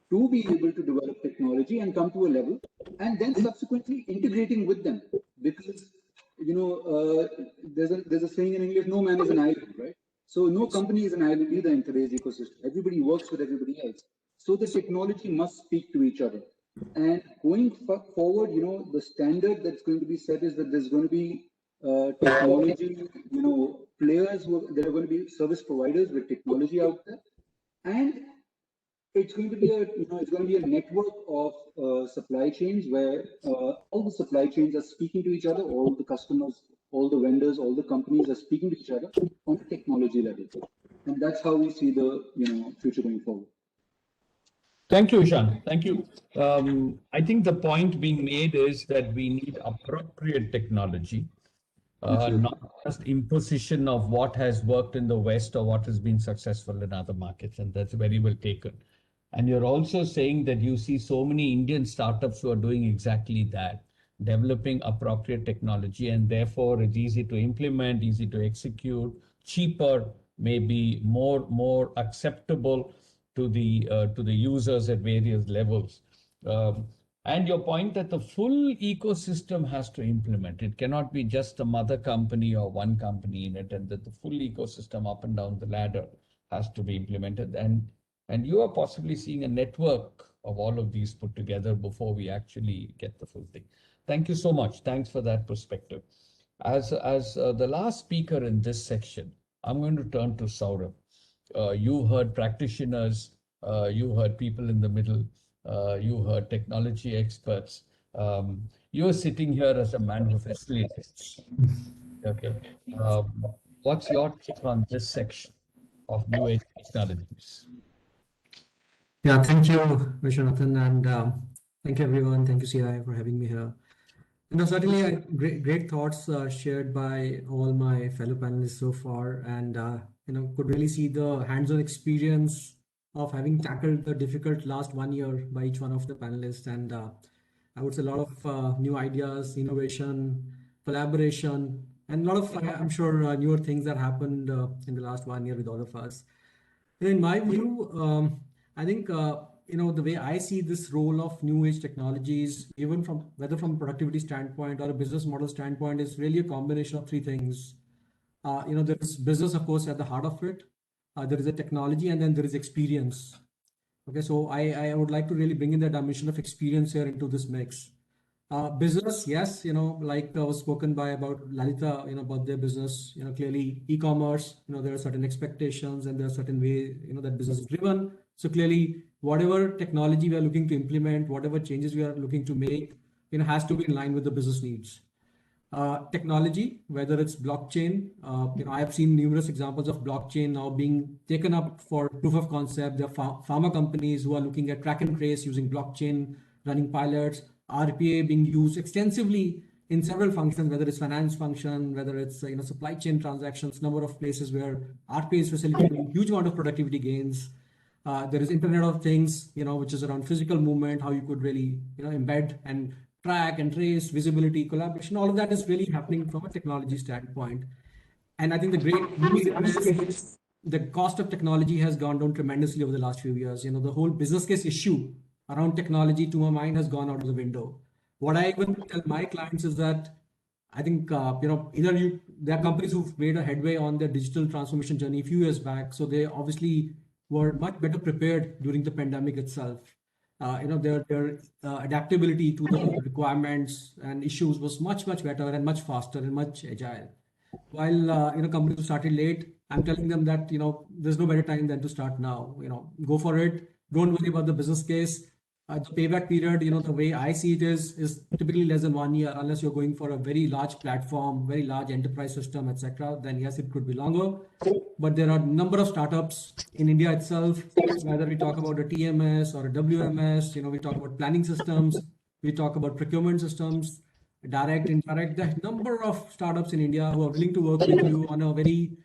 to be able to develop technology and come to a level, and then subsequently integrating with them. Because there's a saying in English: "No man is an island," right? So no company is an island either in today's ecosystem. Everybody works with everybody else. So the technology must speak to each other. And going forward, the standard that's going to be set is that there's going to be technology, players there are going to be service providers with technology out there, and it's going to be a network of supply chains where all the supply chains are speaking to each other, all the customers, all the vendors, all the companies are speaking to each other on the technology level, and that's how we see the future going forward. Thank you, Ishan. Thank you. I think the point being made is that we need appropriate technology, not just imposition of what has worked in the West or what has been successful in other markets, and that's very well taken. And you're also saying that you see so many Indian startups who are doing exactly that, developing appropriate technology, and therefore it's easy to implement, easy to execute, cheaper, maybe more acceptable to the users at various levels. And your point that the full ecosystem has to implement. It cannot be just a mother company or one company in it, and that the full ecosystem up and down the ladder has to be implemented. And you are possibly seeing a network of all of these put together before we actually get the full thing. Thank you so much. Thanks for that perspective. As the last speaker in this section, I'm going to turn to Saurabh. You heard practitioners, you heard people in the middle, you heard technology experts. You're sitting here as a man who facilitates. Okay. What's your take on this section of new age technologies? Yeah, thank you, Vishwanathan, and thank you everyone. Thank you, CI, for having me here. Certainly great thoughts shared by all my fellow panelists so far, and could really see the hands-on experience of having tackled the difficult last 1 year by each one of the panelists. And I would say a lot of new ideas, innovation, collaboration, and a lot of, I'm sure, newer things that happened in the last 1 year with all of us. And in my view, I think, the way I see this role of new age technologies, even whether from a productivity standpoint or a business model standpoint, is really a combination of three things. There is business, of course, at the heart of it. There is a technology, and then there is experience. Okay, so I would like to really bring in the dimension of experience here into this mix. Business, yes, like was spoken by about Lalita, about their business, clearly e-commerce, there are certain expectations and there are certain ways, that business is driven. So clearly, whatever technology we are looking to implement, whatever changes we are looking to make, has to be in line with the business needs. Technology, whether it's blockchain, I have seen numerous examples of blockchain now being taken up for proof of concept. There are pharma companies who are looking at track and trace using blockchain, running pilots, RPA being used extensively in several functions, whether it's finance function, whether it's supply chain transactions, number of places where RPA is facilitating huge amount of productivity gains. There is Internet of Things, which is around physical movement, how you could really, embed and track and trace, visibility, collaboration. All of that is really happening from a technology standpoint. And I think the great news is the cost of technology has gone down tremendously over the last few years. The whole business case issue around technology, to my mind, has gone out of the window. What I even tell my clients is that I think, there are companies who've made a headway on their digital transformation journey a few years back. So they obviously were much better prepared during the pandemic itself. Their adaptability to the requirements and issues was much better and much faster and much agile. While companies who started late, I'm telling them that there's no better time than to start now. Go for it. Don't worry about the business case. The payback period, the way I see it is typically less than 1 year, unless you're going for a very large platform, very large enterprise system, etc. Then yes, it could be longer. But there are a number of startups in India itself, whether we talk about a TMS or a WMS, we talk about planning systems, we talk about procurement systems, direct, indirect. There are a number of startups in India who are willing to work with you on a very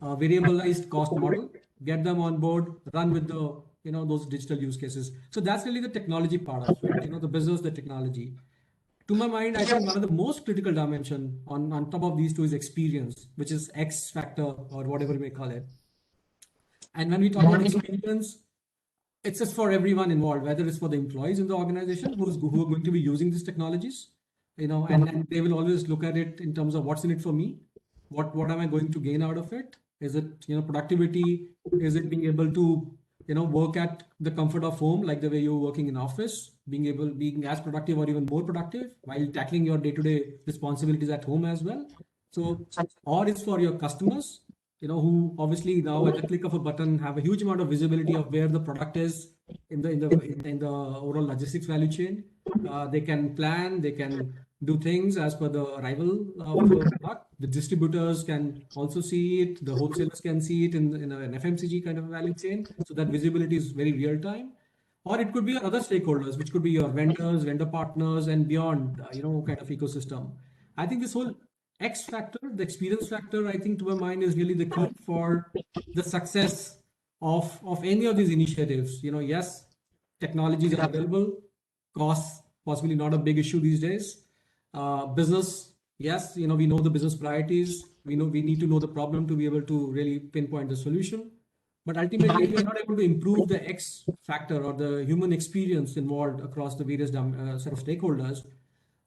variabilized cost model, get them on board, run with the, those digital use cases. So that's really the technology part of it, the business, the technology. To my mind, I think one of the most critical dimension on top of these two is experience, which is X factor or whatever you may call it. And when we talk about experience, it's just for everyone involved, whether it's for the employees in the organization who are going to be using these technologies, and they will always look at it in terms of what's in it for me, what am I going to gain out of it? Is it productivity? Is it being able to work at the comfort of home, like the way you're working in office, being as productive or even more productive while tackling your day-to-day responsibilities at home as well. So, or it's for your customers, who obviously now at the click of a button have a huge amount of visibility of where the product is in the overall logistics value chain. They can plan, they can do things as per the arrival of the product. The distributors can also see it. The wholesalers can see it in an FMCG kind of value chain. So that visibility is very real time. Or it could be other stakeholders, which could be your vendors, vendor partners, and beyond, kind of ecosystem. I think this whole X factor, the experience factor, I think to my mind is really the key for the success of any of these initiatives. Yes, technologies are available, costs possibly not a big issue these days. Business, yes, we know the business priorities. We need to know the problem to be able to really pinpoint the solution. But ultimately, if you're not able to improve the X factor or the human experience involved across the various set of stakeholders,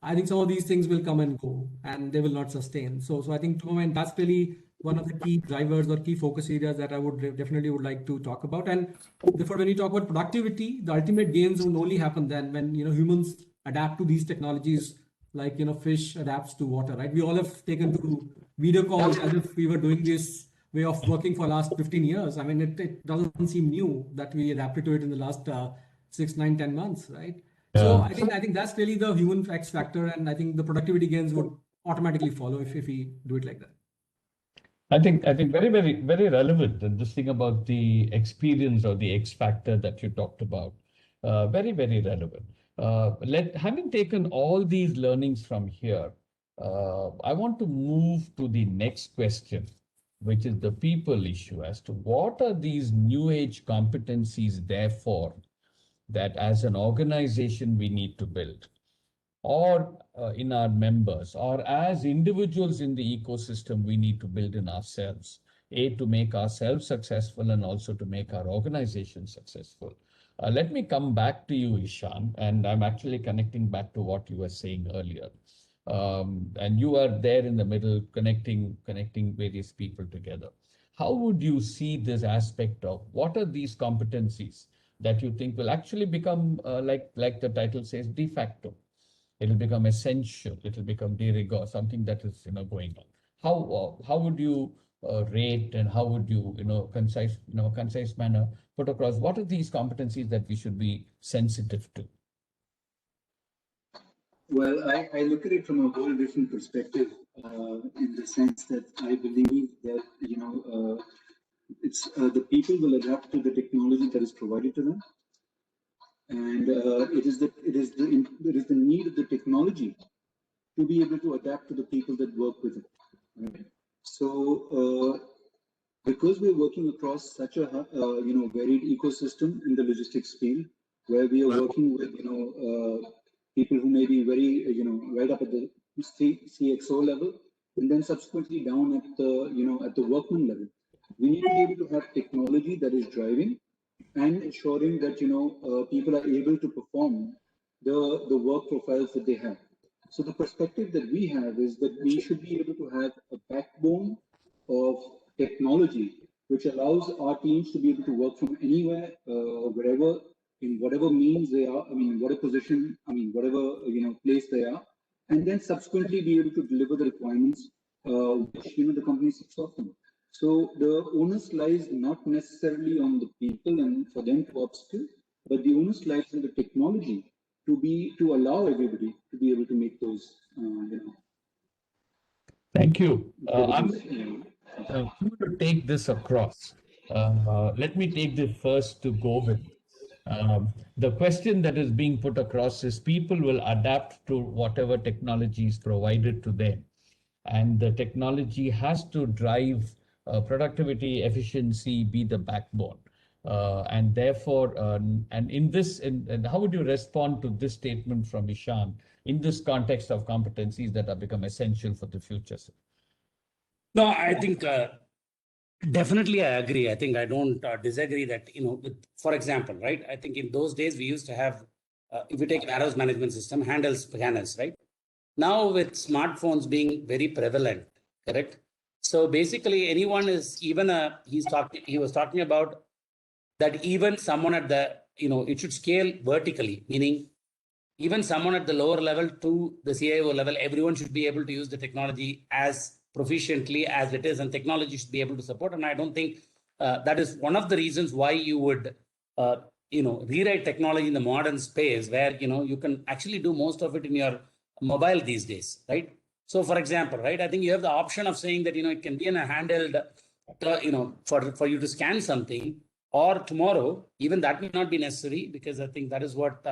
I think some of these things will come and go and they will not sustain. So I think to my mind, that's really one of the key drivers or key focus areas that I would definitely like to talk about. And therefore, when you talk about productivity, the ultimate gains will only happen then when humans adapt to these technologies, like fish adapts to water, right? We all have taken to video calls as if we were doing this way of working for the last 15 years. I mean, it doesn't seem new that we adapted to it in the last 6, 9, 10 months, right? Yeah. So I think that's really the human X factor, and I think the productivity gains would automatically follow if we do it like that. I think very, very, very relevant. And this thing about the experience or the X factor that you talked about, very, very relevant. Having taken all these learnings from here, I want to move to the next question, which is the people issue, as to what are these new age competencies there for, that as an organization we need to build, or in our members, or as individuals in the ecosystem we need to build in ourselves, to make ourselves successful and also to make our organization successful. Let me come back to you, Ishan, and I'm actually connecting back to what you were saying earlier. And you are there in the middle, connecting various people together. How would you see this aspect of what are these competencies that you think will actually become, like the title says, de facto? It'll become essential. It'll become de rigueur, something that is going on. How would you rate, and how would you concise manner put across what are these competencies that we should be sensitive to? Well, I look at it from a whole different perspective, in the sense that I believe that it's the people will adapt to the technology that is provided to them, and it is the need of the technology to be able to adapt to the people that work with it. Right? So because we're working across such a varied ecosystem in the logistics field, where we are working with people who may be very right up at the CXO level, and then subsequently down at the at the workman level. We need to be able to have technology that is driving and ensuring that people are able to perform the work profiles that they have. So the perspective that we have is that we should be able to have a backbone of technology which allows our teams to be able to work from anywhere, wherever, in whatever means they are, whatever position, whatever place they are, and then subsequently be able to deliver the requirements which the company seeks of them. So the onus lies not necessarily on the people and for them to upskill, but the onus lies in the technology to allow everybody to be able to make those. Thank you. I'm going to take this across. Let me take this first to Govind. The question that is being put across is people will adapt to whatever technology is provided to them, and the technology has to drive productivity, efficiency be the backbone. And therefore, and in this, and how would you respond to this statement from Ishan in this context of competencies that have become essential for the future? Sir? No, I think definitely I agree. I think I don't disagree that, for example, right? I think in those days we used to have, if you take warehouse management system, handles scanners, right? Now with smartphones being very prevalent, correct? So basically anyone is even he was talking about that even someone at the, it should scale vertically, meaning even someone at the lower level to the CIO level, everyone should be able to use the technology as proficiently as it is, and technology should be able to support. And I don't think that is one of the reasons why you would, rewrite technology in the modern space where, you can actually do most of it in your mobile these days, right? So for example, right, I think you have the option of saying that, it can be in a handheld, for you to scan something, or tomorrow, even that may not be necessary, because I think that is what,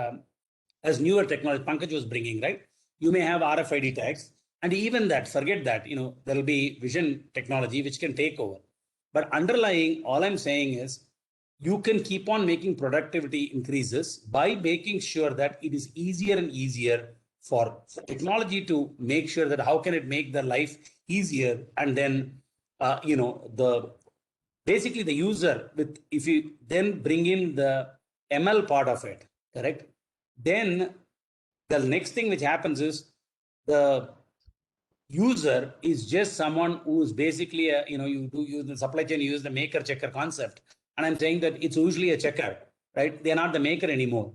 as newer technology Pankaj was bringing, right? You may have RFID tags, and even that, forget that, there will be vision technology which can take over. But underlying, all I'm saying is, you can keep on making productivity increases by making sure that it is easier and easier for technology to make sure that how can it make the life easier, and then, basically the user with, if you then bring in the ML part of it, correct? Then the next thing which happens is the user is just someone who's basically you do use the supply chain, you use the maker checker concept. And I'm saying that it's usually a checker, right? They're not the maker anymore.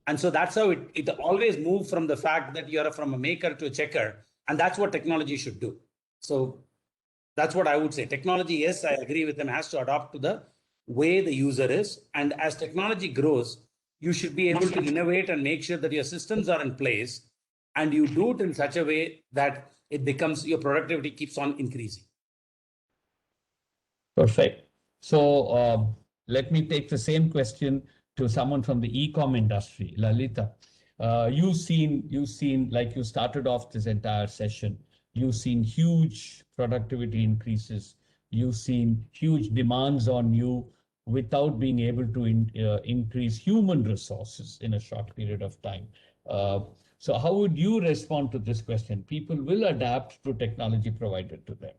And so that's how it always moves from the fact that you're from a maker to a checker. And that's what technology should do. So that's what I would say. Technology, yes, I agree with them, has to adapt to the way the user is. And as technology grows, you should be able to innovate and make sure that your systems are in place, and you do it in such a way that it becomes, your productivity keeps on increasing. Perfect. So let me take the same question to someone from the e-com industry, Lalita. You've seen, like you started off this entire session, you've seen huge productivity increases. You've seen huge demands on you without being able to increase human resources in a short period of time. So how would you respond to this question? People will adapt to technology provided to them,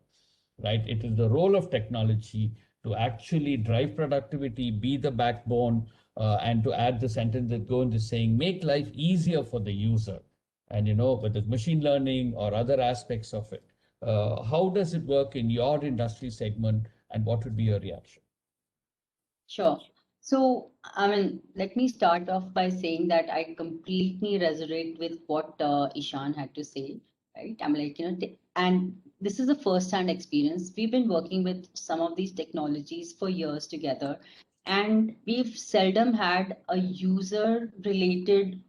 right? It is the role of technology to actually drive productivity, be the backbone, and to add the sentence that go into saying, make life easier for the user. And, whether it's machine learning or other aspects of it, how does it work in your industry segment, and what would be your reaction? Sure. So, let me start off by saying that I completely resonate with what Ishan had to say, right? I'm like, and this is a first-hand experience. We've been working with some of these technologies for years together, and we've seldom had a user-related,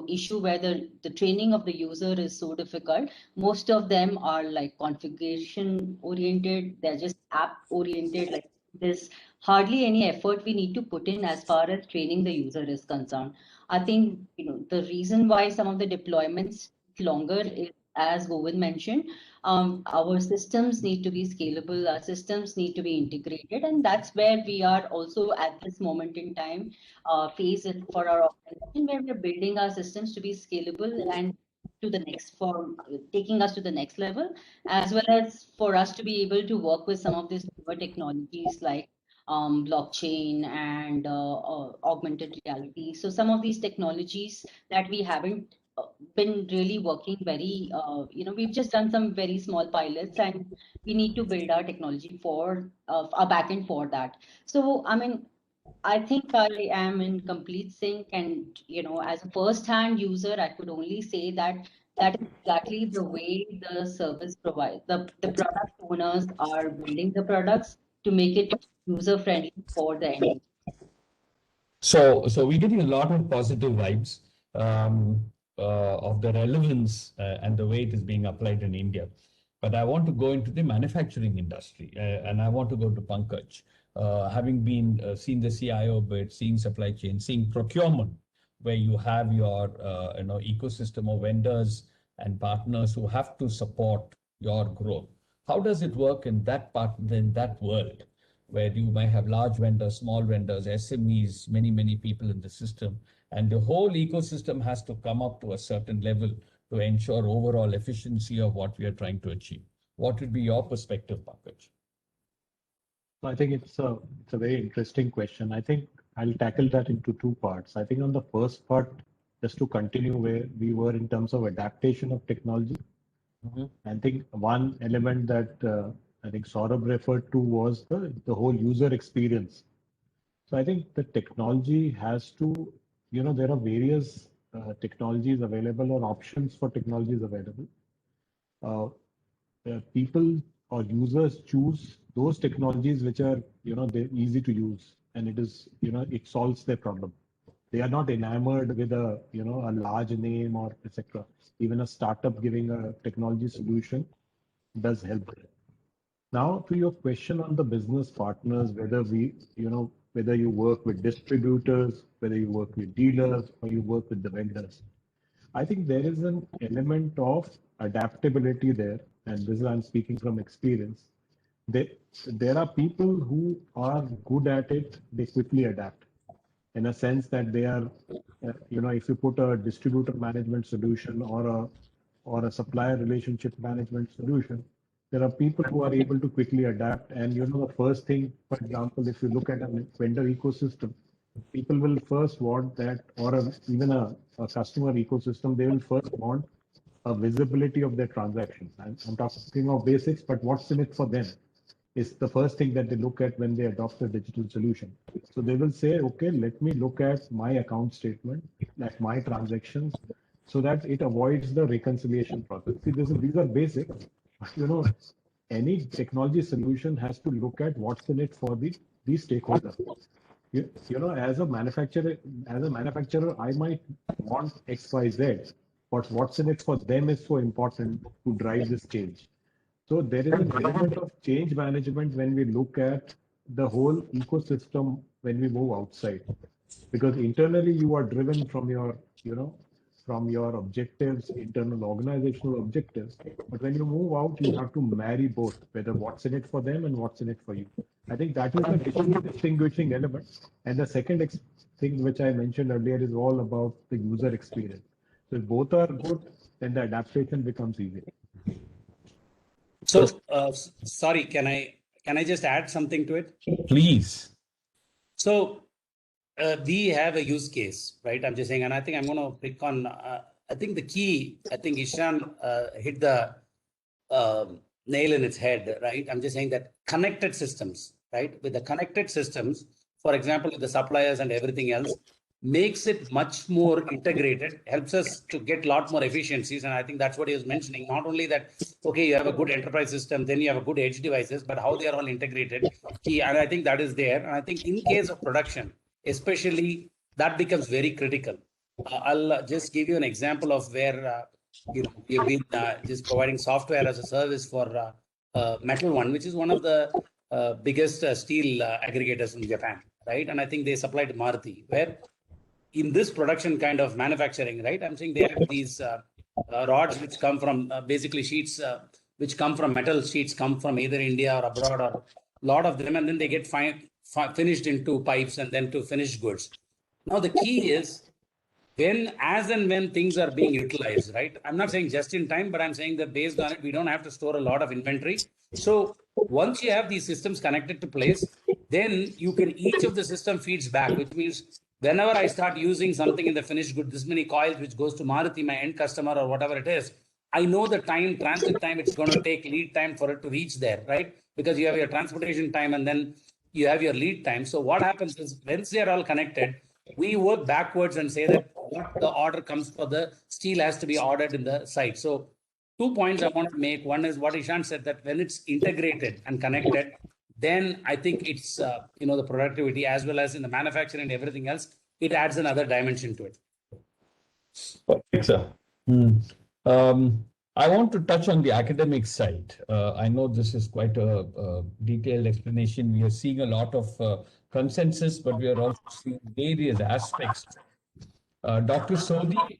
issue where the training of the user is so difficult. Most of them are like configuration-oriented. They're just app-oriented, like this. Hardly any effort we need to put in as far as training the user is concerned. I think, the reason why some of the deployments longer is, as Govind mentioned, our systems need to be scalable, our systems need to be integrated, and that's where we are also at this moment in time, phase for our organization, where we're building our systems to be scalable and to the next form, taking us to the next level, as well as for us to be able to work with some of these newer technologies like blockchain and augmented reality. So some of these technologies that we haven't been really working very, we've just done some very small pilots, and we need to build our technology for our backend for that. So, I think I am in complete sync, and as a first-hand user, I could only say that that is exactly the way the service provides. The product owners are building the products to make it user-friendly for the end user. So we're getting a lot of positive vibes of the relevance and the way it is being applied in India. But I want to go into the manufacturing industry, and I want to go to Pankaj. Having been seen the CIO bit, seeing supply chain, seeing procurement, where you have your ecosystem of vendors and partners who have to support your growth. How does it work in that part, in that world, where you might have large vendors, small vendors, SMEs, many people in the system, and the whole ecosystem has to come up to a certain level to ensure overall efficiency of what we are trying to achieve? What would be your perspective, Pankaj? I think it's a very interesting question. I think I'll tackle that into two parts. I think on the first part, just to continue where we were in terms of adaptation of technology, I think one element that I think Saurabh referred to was the whole user experience. So I think the technology has to, there are various technologies available or options for technologies available. People or users choose those technologies which are, they're easy to use, and it solves their problem. They are not enamored with a large name or etc. Even a startup giving a technology solution does help. Now to your question on the business partners, whether you work with distributors, whether you work with dealers, or you work with the vendors, I think there is an element of adaptability there, and this is I'm speaking from experience. There are people who are good at it; they quickly adapt. In a sense that they are, if you put a distributor management solution or a supplier relationship management solution, there are people who are able to quickly adapt. And the first thing, for example, if you look at a vendor ecosystem, people will first want that, or even a customer ecosystem, they will first want a visibility of their transactions. I'm talking of basics, but what's in it for them is the first thing that they look at when they adopt a digital solution. So they will say, okay, let me look at my account statement, at my transactions, so that it avoids the reconciliation process. See, these are basics. Any technology solution has to look at what's in it for the stakeholders. As a manufacturer, I might want X, Y, Z, but what's in it for them is so important to drive this change. So there is an element of change management when we look at the whole ecosystem when we move outside, because internally you are driven from your, from your objectives, internal organizational objectives. But when you move out, you have to marry both, whether what's in it for them and what's in it for you. I think that is the distinguishing element. And the second thing which I mentioned earlier is all about the user experience. So if both are good, then the adaptation becomes easy. So, sorry, can I just add something to it? Please. So, we have a use case, right? I'm just saying, and I think I'm going to pick on, I think the key, I think Ishan hit the nail in its head, right? I'm just saying that connected systems, right? With the connected systems, for example, with the suppliers and everything else, makes it much more integrated, helps us to get a lot more efficiencies. And I think that's what he was mentioning. Not only that, okay, you have a good enterprise system, then you have a good edge devices, but how they are all integrated. And I think that is there. And I think in case of production, especially, that becomes very critical. I'll just give you an example of where we've been just providing software as a service for Metal One, which is one of the biggest steel aggregators in Japan, right? And I think they supply to Maruti, where in this production kind of manufacturing, right? I'm saying they have these rods which come from basically sheets which come from metal sheets, come from either India or abroad, or a lot of them, and then they get finished into pipes and then to finished goods. Now the key is as and when things are being utilized, right? I'm not saying just in time, but I'm saying that based on it, we don't have to store a lot of inventory. So once you have these systems connected to place, then you can, each of the system feeds back, which means whenever I start using something in the finished good, this many coils, which goes to Maruti, my end customer or whatever it is, I know the transit time it's going to take, lead time for it to reach there, right? Because you have your transportation time and then you have your lead time. So what happens is once they are all connected, we work backwards and say that what the order comes for the steel has to be ordered in the site. So 2 points I want to make. One is what Ishan said, that when it's integrated and connected, then I think it's, the productivity as well as in the manufacturing and everything else, it adds another dimension to it. Perfect, sir. I want to touch on the academic side. I know this is quite a detailed explanation. We are seeing a lot of consensus, but we are also seeing various aspects. Dr. Sodhi,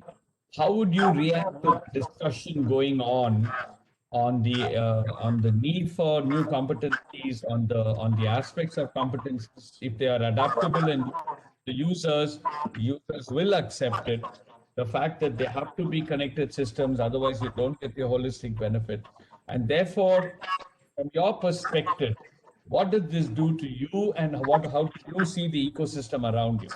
how would you react to the discussion going on on the need for new competencies, on the aspects of competencies. If they are adaptable and the users will accept it. The fact that they have to be connected systems, otherwise you don't get the holistic benefit. And therefore, from your perspective, what did this do to you, and how do you see the ecosystem around you?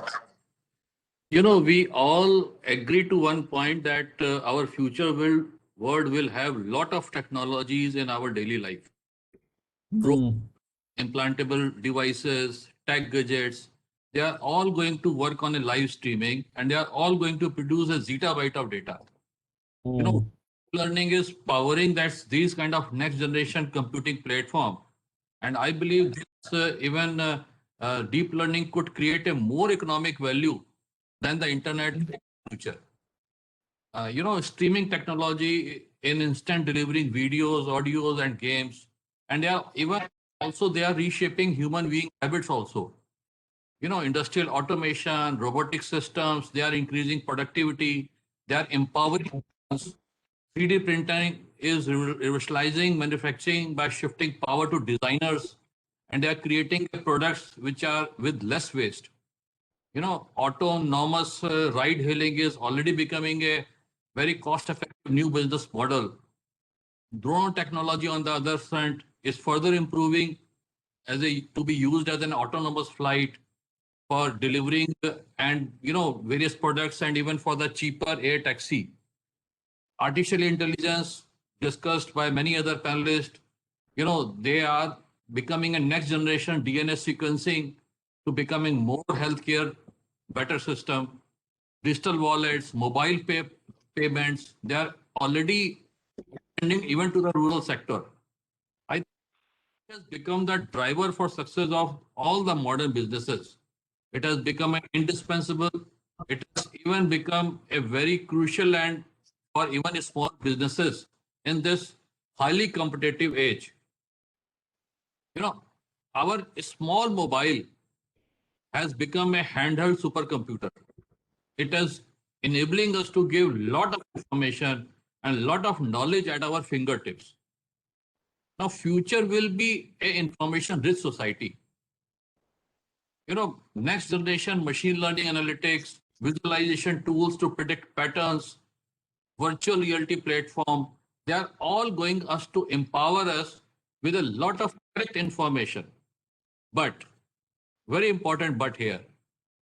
You know, we all agree to one point that our future world will have lot of technologies in our daily life. Implantable devices, tech gadgets, they are all going to work on a live streaming, and they are all going to produce a zettabyte of data. You know, learning is powering these kind of next generation computing platform. And I believe this, even deep learning could create a more economic value than the internet in the future. You know, streaming technology in instant delivering videos, audios, and games, and they are reshaping human being habits also. You know, industrial automation, robotic systems, they are increasing productivity, they are empowering us. 3D printing is revolutionizing manufacturing by shifting power to designers, and they are creating products which are with less waste. You know, autonomous ride hailing is already becoming a very cost-effective new business model. Drone technology, on the other front, is further improving to be used as an autonomous flight for delivering and various products, and even for the cheaper air taxi. Artificial intelligence, discussed by many other panelists, they are becoming a next generation DNA sequencing to becoming more healthcare, better system. Digital wallets, mobile payments, they are already extending even to the rural sector. I think it has become the driver for success of all the modern businesses. It has become indispensable. It has even become a very crucial and for even small businesses in this highly competitive age. Our small mobile has become a handheld supercomputer. It is enabling us to give lot of information and lot of knowledge at our fingertips. Now, future will be an information-rich society. Next generation machine learning analytics, visualization tools to predict patterns, virtual reality platform, they are all going us to empower us with a lot of correct information. But, very important but here,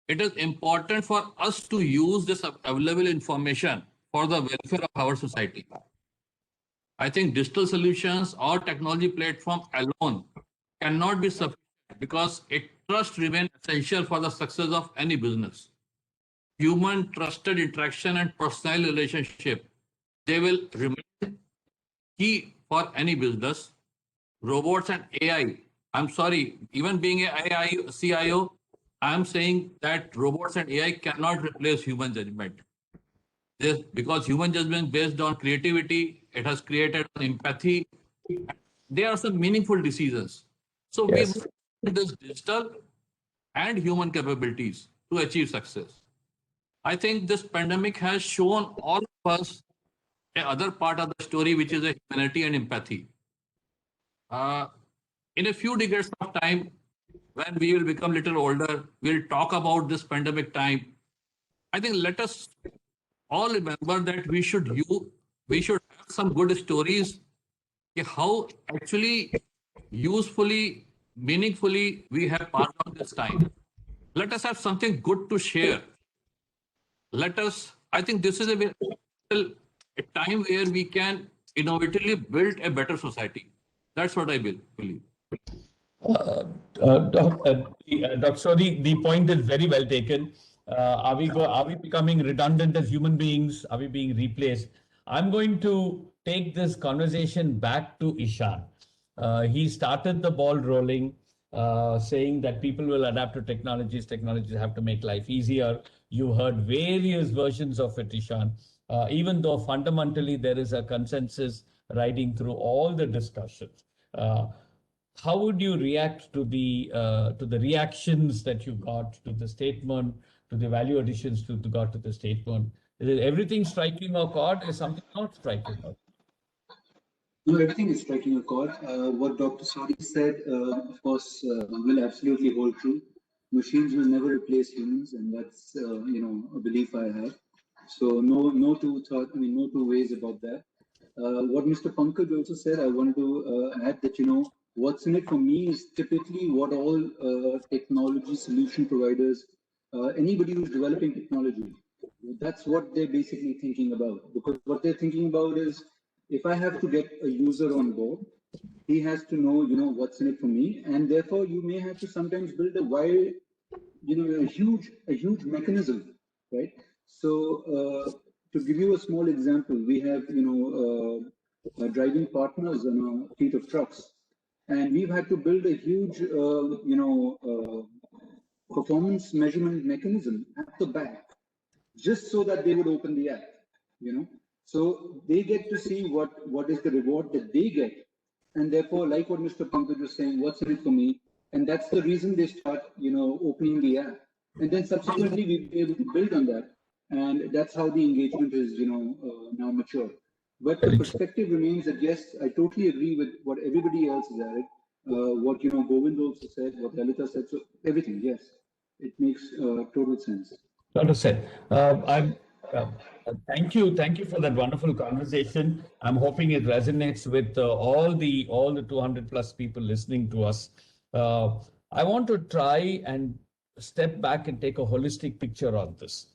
it is important for us to use this available information for the welfare of our society. I think digital solutions or technology platform alone cannot be sufficient, because trust remains essential for the success of any business. Human trusted interaction and personal relationship, they will remain key for any business. Robots and AI, I'm sorry, even being an AI CIO, I'm saying that robots and AI cannot replace human judgment. Because human judgment based on creativity, it has created empathy. There are some meaningful decisions. So we must use this digital and human capabilities to achieve success. I think this pandemic has shown all of us a other part of the story, which is a humanity and empathy. In a few decades of time, when we will become little older, we'll talk about this pandemic time. I think let us all remember that we should have some good stories, how actually usefully, meaningfully we have passed on this time. Let us have something good to share. I think this is a time where we can innovatively build a better society. That's what I believe. Dr. Sodhi, the point is very well taken. Are we becoming redundant as human beings? Are we being replaced? I'm going to take this conversation back to Ishan. He started the ball rolling, saying that people will adapt to technologies. Technologies have to make life easier. You heard various versions of it, Ishan. Even though fundamentally there is a consensus riding through all the discussions. How would you react to the reactions that you got to the statement, to the value additions got to the statement? Is everything striking a chord? Is something not striking a chord? No, everything is striking a chord. What Dr. Sadi said, of course, will absolutely hold true. Machines will never replace humans, and that's a belief I have. So no two ways about that. What Mr. Pankaj also said, I wanted to add that what's in it for me is typically what all technology solution providers, anybody who's developing technology, that's what they're basically thinking about. Because what they're thinking about is, if I have to get a user on board, he has to know, what's in it for me, and therefore you may have to sometimes build a wide, a huge mechanism, right? So to give you a small example, we have, driving partners on a fleet of trucks, and we've had to build a huge, performance measurement mechanism at the back, just so that they would open the app, So they get to see what is the reward that they get. And therefore, like what Mr. Pankaj was saying, what's in it for me? And that's the reason they start, opening the app. And then subsequently, we'll be able to build on that. And that's how the engagement is, now mature. But the perspective remains that, yes, I totally agree with what everybody else has added. What, Govind also said, what Lalita said, so everything, yes. It makes total sense. Dr. Sen, thank you for that wonderful conversation. I'm hoping it resonates with all the 200 plus people listening to us. I want to try and step back and take a holistic picture on this.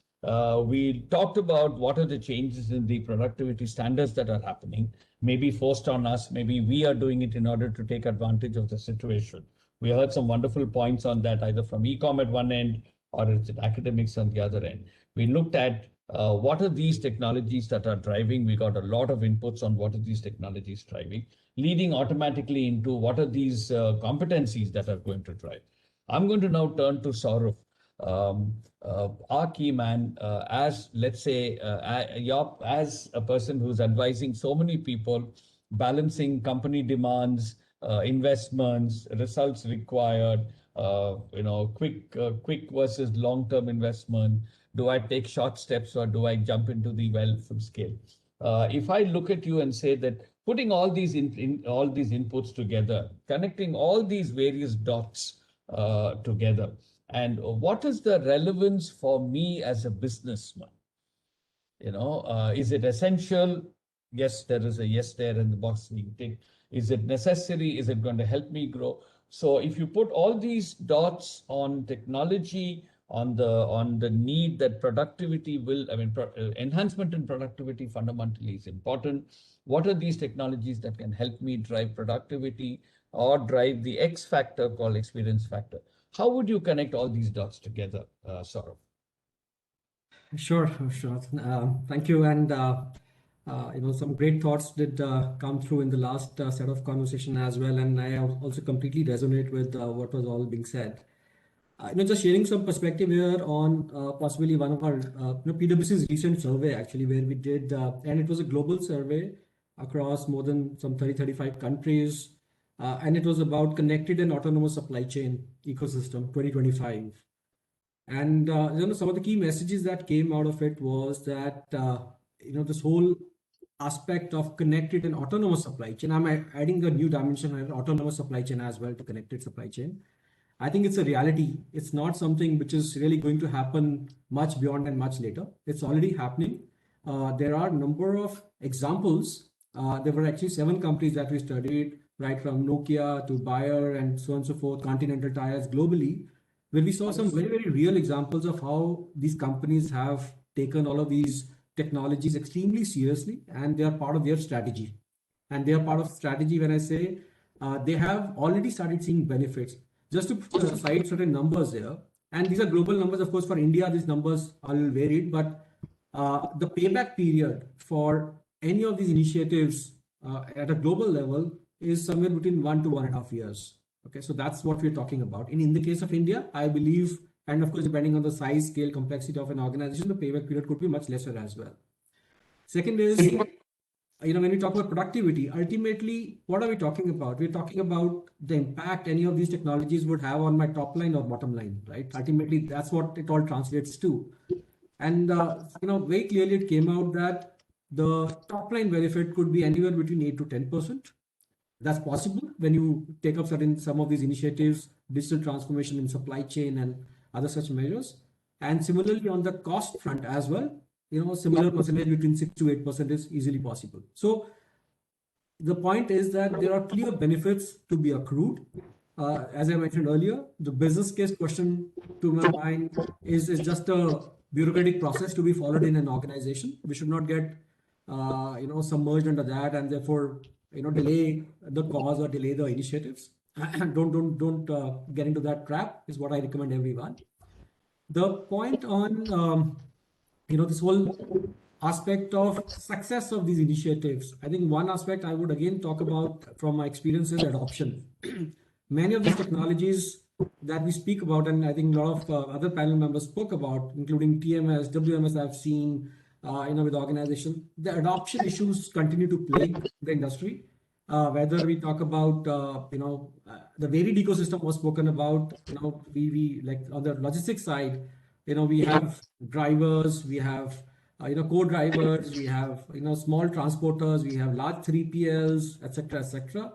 We talked about what are the changes in the productivity standards that are happening, maybe forced on us, maybe we are doing it in order to take advantage of the situation. We heard some wonderful points on that, either from e-com at one end or it's academics on the other end. We looked at what are these technologies that are driving. We got a lot of inputs on what are these technologies driving, leading automatically into what are these competencies that are going to drive. I'm going to now turn to Saurav, our key man, as let's say, as a person who's advising so many people, balancing company demands, investments, results required, quick versus long-term investment. Do I take short steps or do I jump into the well full scale? If I look at you and say that putting all these all these inputs together, connecting all these various dots together, and what is the relevance for me as a businessman? Is it essential? Yes, there is a yes there in the box being ticked. Is it necessary? Is it going to help me grow? So if you put all these dots on technology, on the need that productivity will, enhancement in productivity fundamentally is important. What are these technologies that can help me drive productivity or drive the X factor called experience factor? How would you connect all these dots together, Saurav? Sure. Thank you. And some great thoughts did come through in the last set of conversation as well. And I also completely resonate with what was all being said. Just sharing some perspective here on possibly one of our PwC's recent survey, actually, where we did, and it was a global survey across more than some 35 countries. And it was about connected and autonomous supply chain ecosystem 2025. And some of the key messages that came out of it was that this whole aspect of connected and autonomous supply chain. I'm adding a new dimension, autonomous supply chain as well to connected supply chain. I think it's a reality. It's not something which is really going to happen much beyond and much later. It's already happening. There are a number of examples. There were actually 7 companies that we studied, right from Nokia to Bayer and so on and so forth, Continental Tires globally, where we saw some very, very real examples of how these companies have taken all of these technologies extremely seriously, and they are part of their strategy. And they are part of strategy when I say they have already started seeing benefits. Just to cite certain numbers there, and these are global numbers, of course. For India, these numbers are a little varied, but the payback period for any of these initiatives at a global level is somewhere between 1 to 1.5 years. Okay, so that's what we're talking about. And in the case of India, I believe, and of course, depending on the size, scale, complexity of an organization, the payback period could be much lesser as well. Second is, when we talk about productivity, ultimately, what are we talking about? We're talking about the impact any of these technologies would have on my top line or bottom line, right? Ultimately, that's what it all translates to. And, very clearly it came out that the top line benefit could be anywhere between 8 to 10%. That's possible when you take up some of these initiatives, digital transformation in supply chain and other such measures. And similarly on the cost front as well, similar percentage between 6 to 8% is easily possible. So the point is that there are clear benefits to be accrued. As I mentioned earlier, the business case question to my mind is just a bureaucratic process to be followed in an organization. We should not get submerged under that and therefore delay the cause or delay the initiatives. Don't get into that trap is what I recommend everyone. The point on this whole aspect of success of these initiatives, I think one aspect I would again talk about from my experience is adoption. Many of these technologies that we speak about, and I think a lot of other panel members spoke about, including TMS, WMS I've seen, with organization, the adoption issues continue to plague the industry. Whether we talk about, the varied ecosystem was spoken about, we like on the logistics side, we have drivers, we have, co-drivers, we have, small transporters, we have large 3PLs, etc., etc.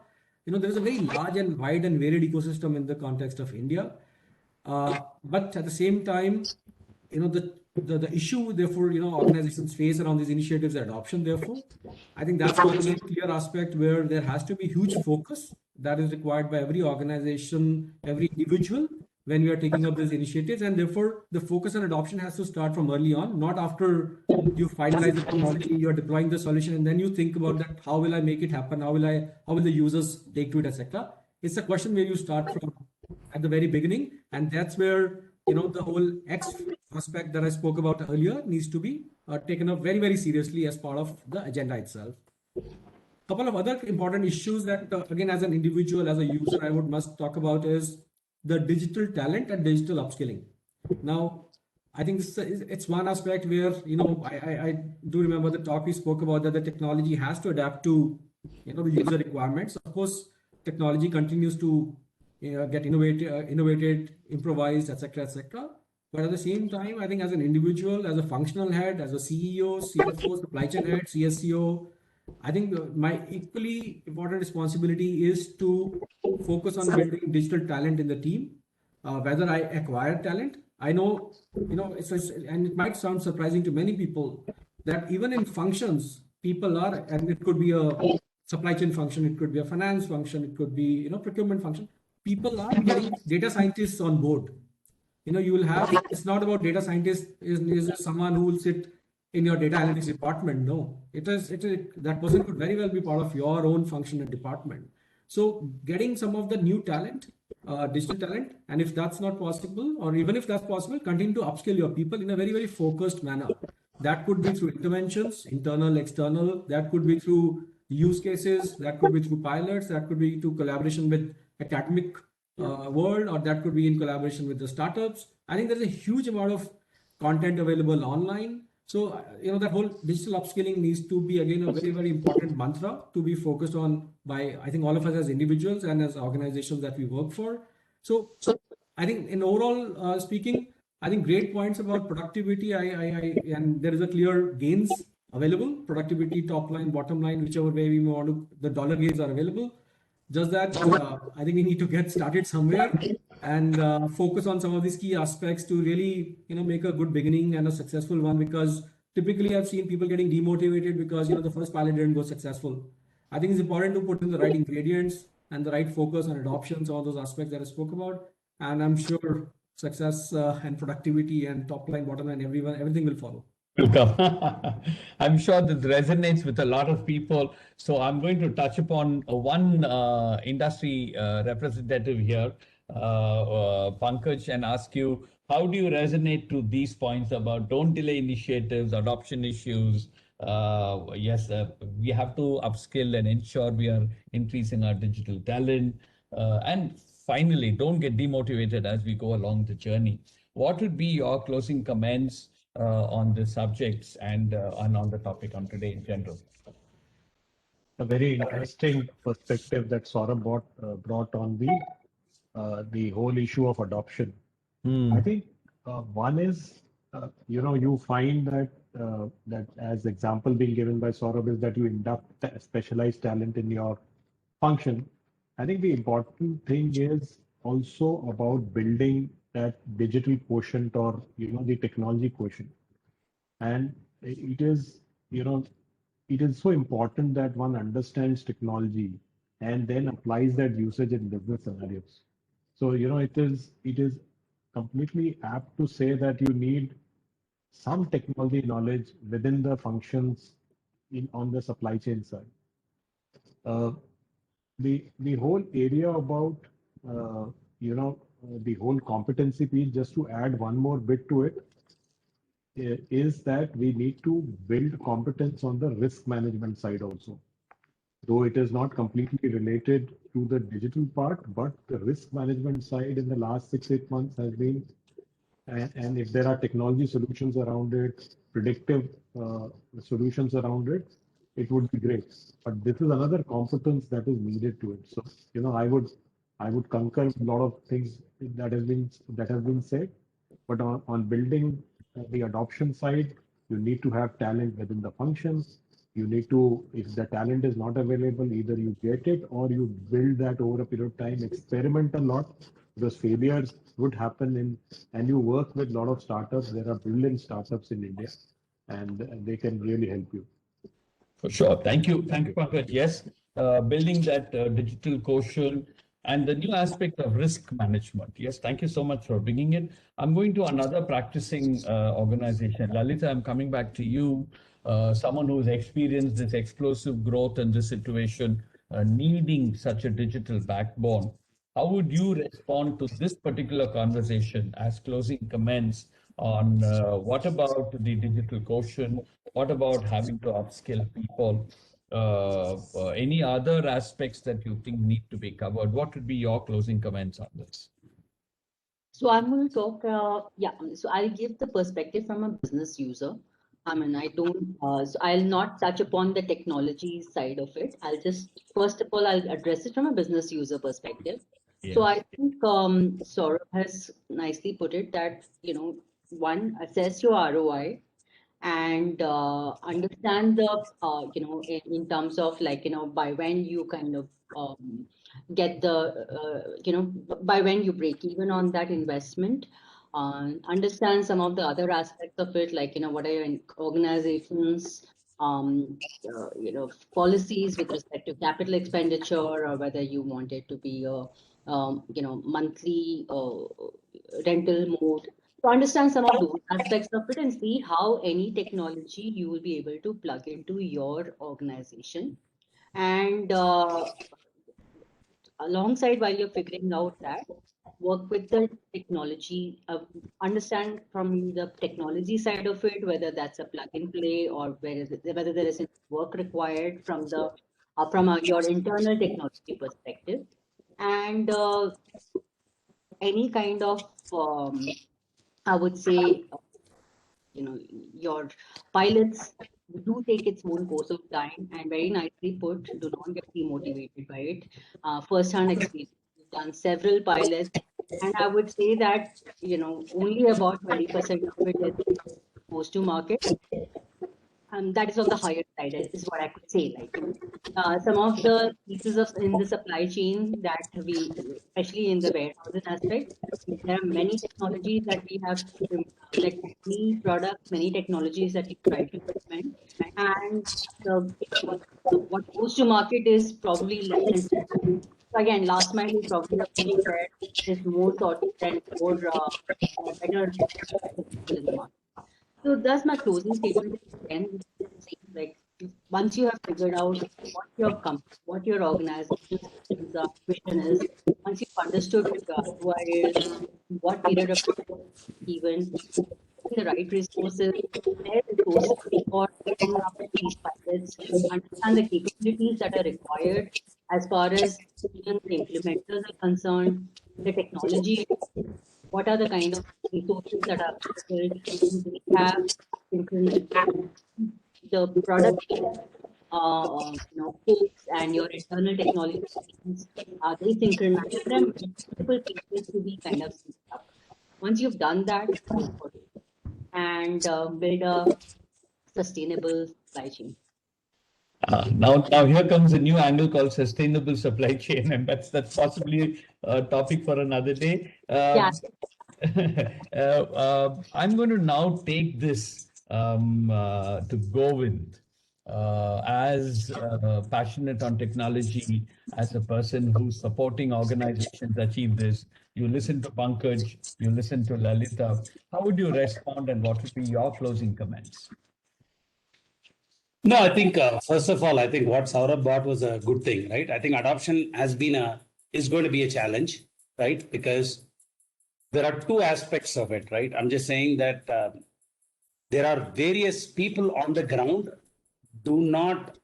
There is a very large and wide and varied ecosystem in the context of India. But at the same time, the issue, therefore, organizations face around these initiatives, adoption, therefore, I think that's one very clear aspect where there has to be huge focus that is required by every organization, every individual when we are taking up these initiatives. And therefore, the focus on adoption has to start from early on, not after you finalize the technology, you're deploying the solution, and then you think about that, how will I make it happen? How will the users take to it, etc. It's a question where you start from at the very beginning. And that's where, the whole X aspect that I spoke about earlier needs to be taken up very, very seriously as part of the agenda itself. A couple of other important issues that, again, as an individual, as a user, I must talk about is the digital talent and digital upskilling. Now, I think it's one aspect where, I do remember the talk we spoke about that the technology has to adapt to, the user requirements. Of course, technology continues to get innovated, improvised, etc., etc. But at the same time, I think as an individual, as a functional head, as a CEO, CFO, supply chain head, CSCO, I think my equally important responsibility is to focus on building digital talent in the team. Whether I acquire talent, I know, and it might sound surprising to many people that even in functions, people are, and it could be a supply chain function, it could be a finance function, it could be, procurement function. People are getting data scientists on board. You will have, it's not about data scientist is someone who will sit in your data analytics department. No, that person could very well be part of your own function and department. So getting some of the new talent, digital talent, and if that's not possible, or even if that's possible, continue to upskill your people in a very, very focused manner. That could be through interventions, internal, external, that could be through use cases, that could be through pilots, that could be through collaboration with academic world, or that could be in collaboration with the startups. I think there's a huge amount of content available online. So, that whole digital upskilling needs to be, again, a very, very important mantra to be focused on by, I think, all of us as individuals and as organizations that we work for. So I think in overall speaking, I think great points about productivity. And there is a clear gains available, productivity, top line, bottom line, whichever way we want to, the dollar gains are available. Just that I think we need to get started somewhere and focus on some of these key aspects to really, make a good beginning and a successful one, because typically I've seen people getting demotivated because, the first pilot didn't go successful. I think it's important to put in the right ingredients and the right focus on adoption, all those aspects that I spoke about. And I'm sure success and productivity and top line, bottom line, everything will follow. Welcome. I'm sure that resonates with a lot of people. So I'm going to touch upon one industry representative here, Pankaj, and ask you, how do you resonate to these points about don't delay initiatives, adoption issues? Yes, we have to upskill and ensure we are increasing our digital talent. And finally, don't get demotivated as we go along the journey. What would be your closing comments on the subjects and on the topic on today in general? A very interesting perspective that Saurabh brought on the whole issue of adoption. I think one is, you find that that as example being given by Saurabh is that you induct specialized talent in your function. I think the important thing is also about building that digital quotient or, the technology quotient. And it is, it is so important that one understands technology and then applies that usage in business scenarios. So, it is completely apt to say that you need some technology knowledge within the functions on the supply chain side. The whole area about the whole competency piece, just to add one more bit to it, is that we need to build competence on the risk management side also. Though it is not completely related to the digital part, but the risk management side in the last 6-8 months has been, and if there are technology solutions around it, predictive solutions around it, it would be great. But this is another competence that is needed to it. So, I would concur with a lot of things that have been said, but on building the adoption side, you need to have talent within the functions. You need to, if the talent is not available, either you get it or you build that over a period of time, experiment a lot, because failures would happen and you work with a lot of startups. There are brilliant startups in India, and they can really help you. For sure. Thank you. Thank you, Pankaj. Yes, building that digital quotient and the new aspect of risk management. Yes, thank you so much for bringing it. I'm going to another practicing organization. Lalita, I'm coming back to you. Someone who's experienced this explosive growth and this situation, needing such a digital backbone. How would you respond to this particular conversation as closing comments on what about the digital quotient? What about having to upskill people? Any other aspects that you think need to be covered? What would be your closing comments on this? So I'm going to talk, so I'll give the perspective from a business user. I mean, so I'll not touch upon the technology side of it. First of all, I'll address it from a business user perspective. Yeah. So I think Saurabh has nicely put it that, one, assess your ROI and understand the, in terms of by when you kind of get the, by when you break even on that investment. Understand some of the other aspects of it, like, what are your organizations, policies with respect to capital expenditure, or whether you want it to be a, monthly rental mode. To understand some of those aspects of it and see how any technology you will be able to plug into your organization. And alongside, while you're figuring out that, work with the technology, understand from the technology side of it, whether that's a plug and play or whether there is work required from your internal technology perspective. And any kind of, I would say, your pilots do take its own course of time, and very nicely put, do not get demotivated by it. First-hand experience. We've done several pilots, and I would say that, only about 20% of it is goes to market. That is on the higher side, is what I could say. Like, some of the pieces in the supply chain that we, especially in the warehousing aspect, there are many technologies that we have, like many products, many technologies that we try to implement, and what goes to market is probably less than. So again, last mile is probably the piece where is more sorted and more better in the market. So that's my closing statement. Again, like, once you have figured out what your organization's mission is, once you've understood what it is, what period of time, even the right resources, where resources for setting up these pilots, understand the capabilities that are required as far as even the implementers are concerned, the technology. What are the kind of resources that are built? We have the product, folks and your internal technology teams, are they synchronized? There are multiple pieces to be kind of set up. Once you've done that, and build a sustainable supply chain. Now here comes a new angle called sustainable supply chain, and that's possibly a topic for another day. Yes. I'm going to now take this to Govind. As passionate on technology, as a person who's supporting organizations achieve this, you listen to Pankaj, you listen to Lalita. How would you respond, and what would be your closing comments? No, I think first of all, I think what Saurabh brought was a good thing, right? I think adoption is going to be a challenge, right? Because there are two aspects of it, right? I'm just saying that there are various people on the ground. Do not,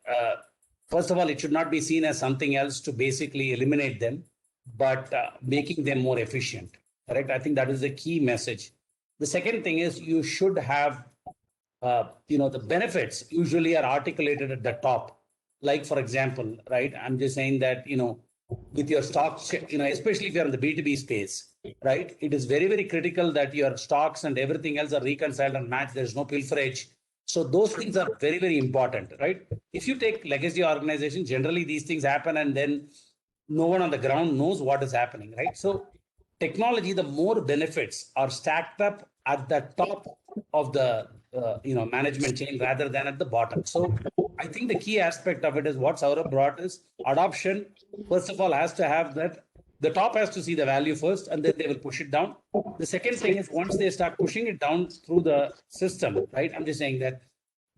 first of all, it should not be seen as something else to basically eliminate them, but making them more efficient, correct? I think that is the key message. The second thing is you should have the benefits usually are articulated at the top. Like, for example, right, I'm just saying that, with your stocks, especially if you're in the B2B space, right, it is very, very critical that your stocks and everything else are reconciled and matched. There's no pilferage. So those things are very, very important, right? If you take legacy organization, generally these things happen and then no one on the ground knows what is happening, right? So technology, the more benefits are stacked up at the top of the management chain rather than at the bottom. So I think the key aspect of it is what Saurabh brought is adoption. First of all, has to have that. The top has to see the value first, and then they will push it down. The second thing is once they start pushing it down through the system, right? I'm just saying that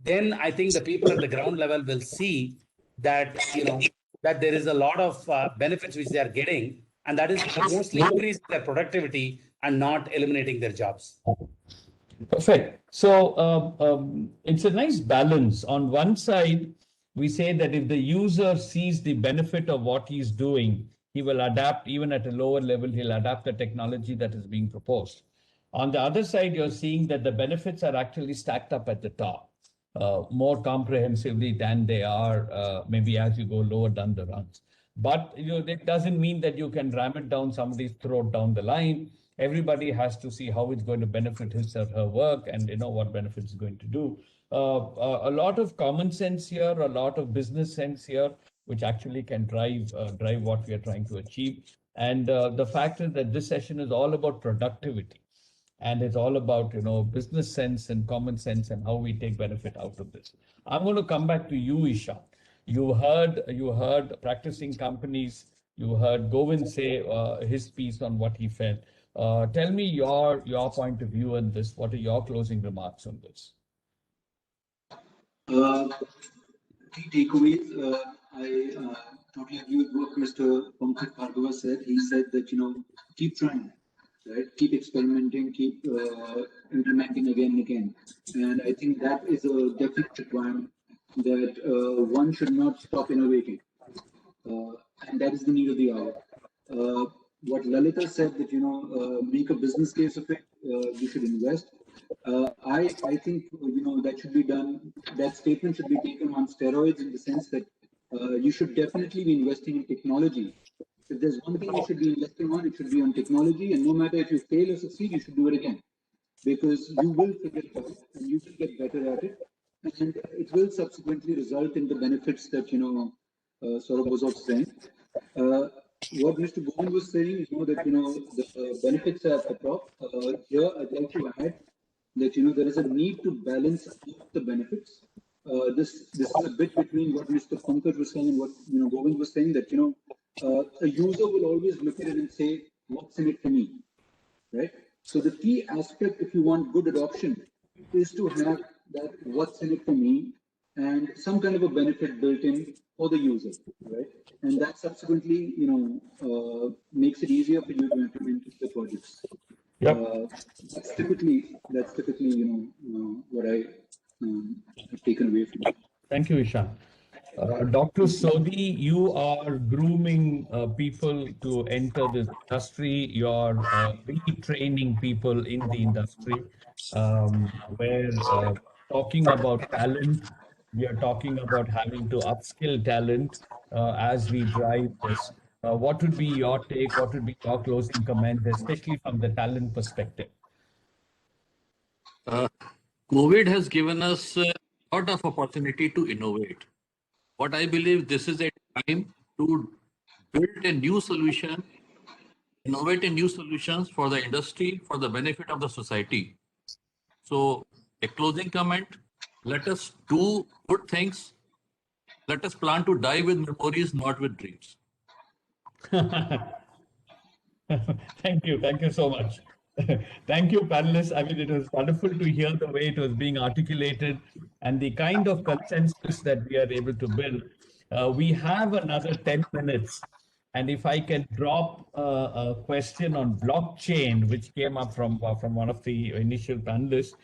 then I think the people at the ground level will see that, that there is a lot of benefits which they are getting, and that is mostly increasing their productivity and not eliminating their jobs. Perfect. So it's a nice balance. On one side, we say that if the user sees the benefit of what he's doing, he will adapt. Even at a lower level, he'll adapt the technology that is being proposed. On the other side, you're seeing that the benefits are actually stacked up at the top more comprehensively than they are maybe as you go lower down the runs. But it doesn't mean that you can ram it down somebody's throat down the line. Everybody has to see how it's going to benefit his or her work and what benefit it's going to do. A lot of common sense here, a lot of business sense here, which actually can drive what we are trying to achieve. And the fact is that this session is all about productivity. And it's all about, business sense and common sense and how we take benefit out of this. I'm going to come back to you, Isha. You heard practicing companies. You heard Govind say his piece on what he felt. Tell me your point of view on this. What are your closing remarks on this? Key takeaways. I totally agree with what Mr. Pankaj Bhargava said. He said that, keep trying, right? Keep experimenting, keep implementing again and again. And I think that is a definite requirement that one should not stop innovating. And that is the need of the hour. What Lalita said that, make a business case of it, you should invest. I think, that should be done. That statement should be taken on steroids in the sense that you should definitely be investing in technology. If there's one thing you should be investing on, it should be on technology. And no matter if you fail or succeed, you should do it again. Because you will figure it out and you will get better at it. And it will subsequently result in the benefits that, Saurabh was also saying. What Mr. Govind was saying is, that, the benefits are at the top. Here, I'd like to add that, there is a need to balance the benefits. This is a bit between what Mr. Pankaj was saying and what, Govind was saying, that, a user will always look at it and say, what's in it for me, right? So the key aspect, if you want good adoption, is to have that what's in it for me and some kind of a benefit built in for the user, right? And that subsequently, makes it easier for you to implement the projects. Yep. That's typically, what I have taken away from it. Thank you, Isha. Dr. Sodhi, you are grooming people to enter this industry. You're retraining people in the industry. Where talking about talent, we are talking about having to upskill talent as we drive this. What would be your take? What would be your closing comments, especially from the talent perspective? COVID has given us lot of opportunity to innovate. What I believe, this is a time to build a new solution, innovate in new solutions for the industry, for the benefit of the society. So a closing comment, let us do good things. Let us plan to die with memories, not with dreams. Thank you. Thank you so much. Thank you, panelists. I mean, it was wonderful to hear the way it was being articulated and the kind of consensus that we are able to build. We have another 10 minutes. And if I can drop a question on blockchain, which came up from one of the initial panelists,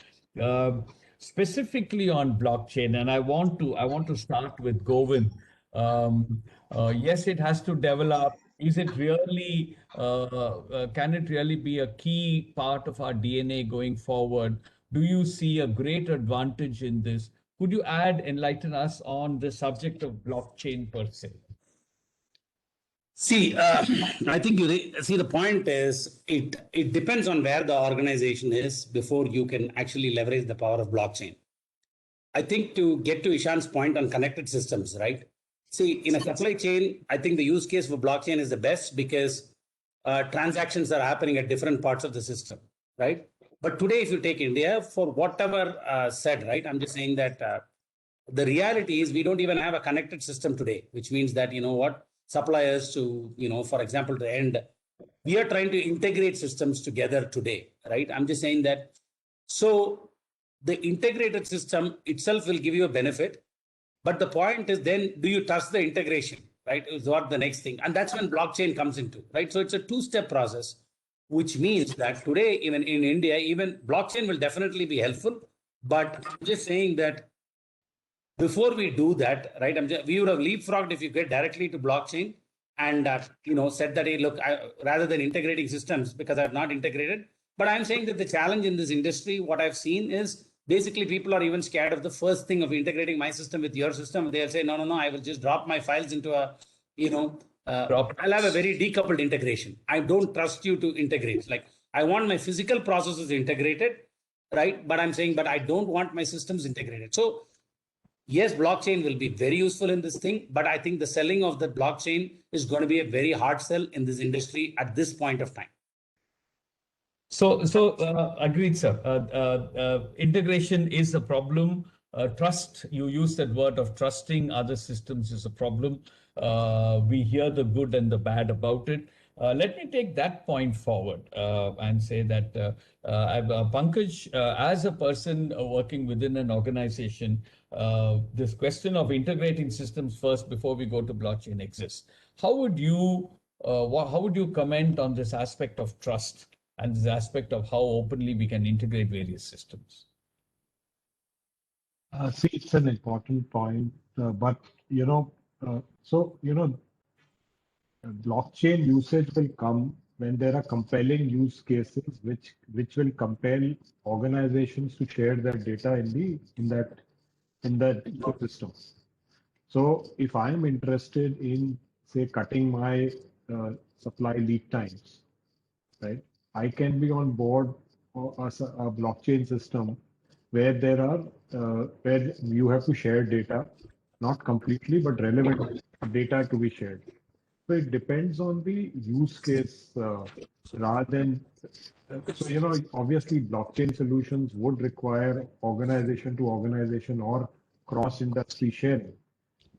specifically on blockchain, and I want to start with Govind. Yes, it has to develop. Is it really, can it really be a key part of our DNA going forward? Do you see a great advantage in this? Could you enlighten us on the subject of blockchain per se? See, I think see the point is it depends on where the organization is before you can actually leverage the power of blockchain. I think to get to Ishan's point on connected systems, right? See, in a supply chain, I think the use case for blockchain is the best because transactions are happening at different parts of the system, right? But today, if you take India, for whatever said, right, I'm just saying that the reality is we don't even have a connected system today, which means that, you know what, suppliers to, you know, for example, the end, we are trying to integrate systems together today, right? I'm just saying that. So the integrated system itself will give you a benefit. But the point is then, do you trust the integration, right? Is what the next thing. And that's when blockchain comes into, right? So it's a two-step process, which means that today, even in India, even blockchain will definitely be helpful. But I'm just saying that before we do that, right, we would have leapfrogged if you get directly to blockchain and, you know, said that, hey, look, rather than integrating systems, because I've not integrated. But I'm saying that the challenge in this industry, what I've seen is, basically, people are even scared of the first thing of integrating my system with your system. They'll say, no, I will just drop my files into a, you know, I'll have a very decoupled integration. I don't trust you to integrate. Like, I want my physical processes integrated, right? But I'm saying, but I don't want my systems integrated. So yes, blockchain will be very useful in this thing, but I think the selling of the blockchain is going to be a very hard sell in this industry at this point of time. So agreed, sir. Integration is a problem. Trust, you use that word of trusting other systems is a problem. We hear the good and the bad about it. Let me take that point forward and say that Pankaj, as a person working within an organization, this question of integrating systems first before we go to blockchain exists. How would you comment on this aspect of trust and this aspect of how openly we can integrate various systems? See, it's an important point, but blockchain usage will come when there are compelling use cases which will compel organizations to share their data in that ecosystem. So if I'm interested in, say, cutting my supply lead times, right? I can be on board a blockchain system where there are where you have to share data, not completely, but relevant data to be shared. So it depends on the use case rather than. So obviously, blockchain solutions would require organization to organization or cross-industry sharing.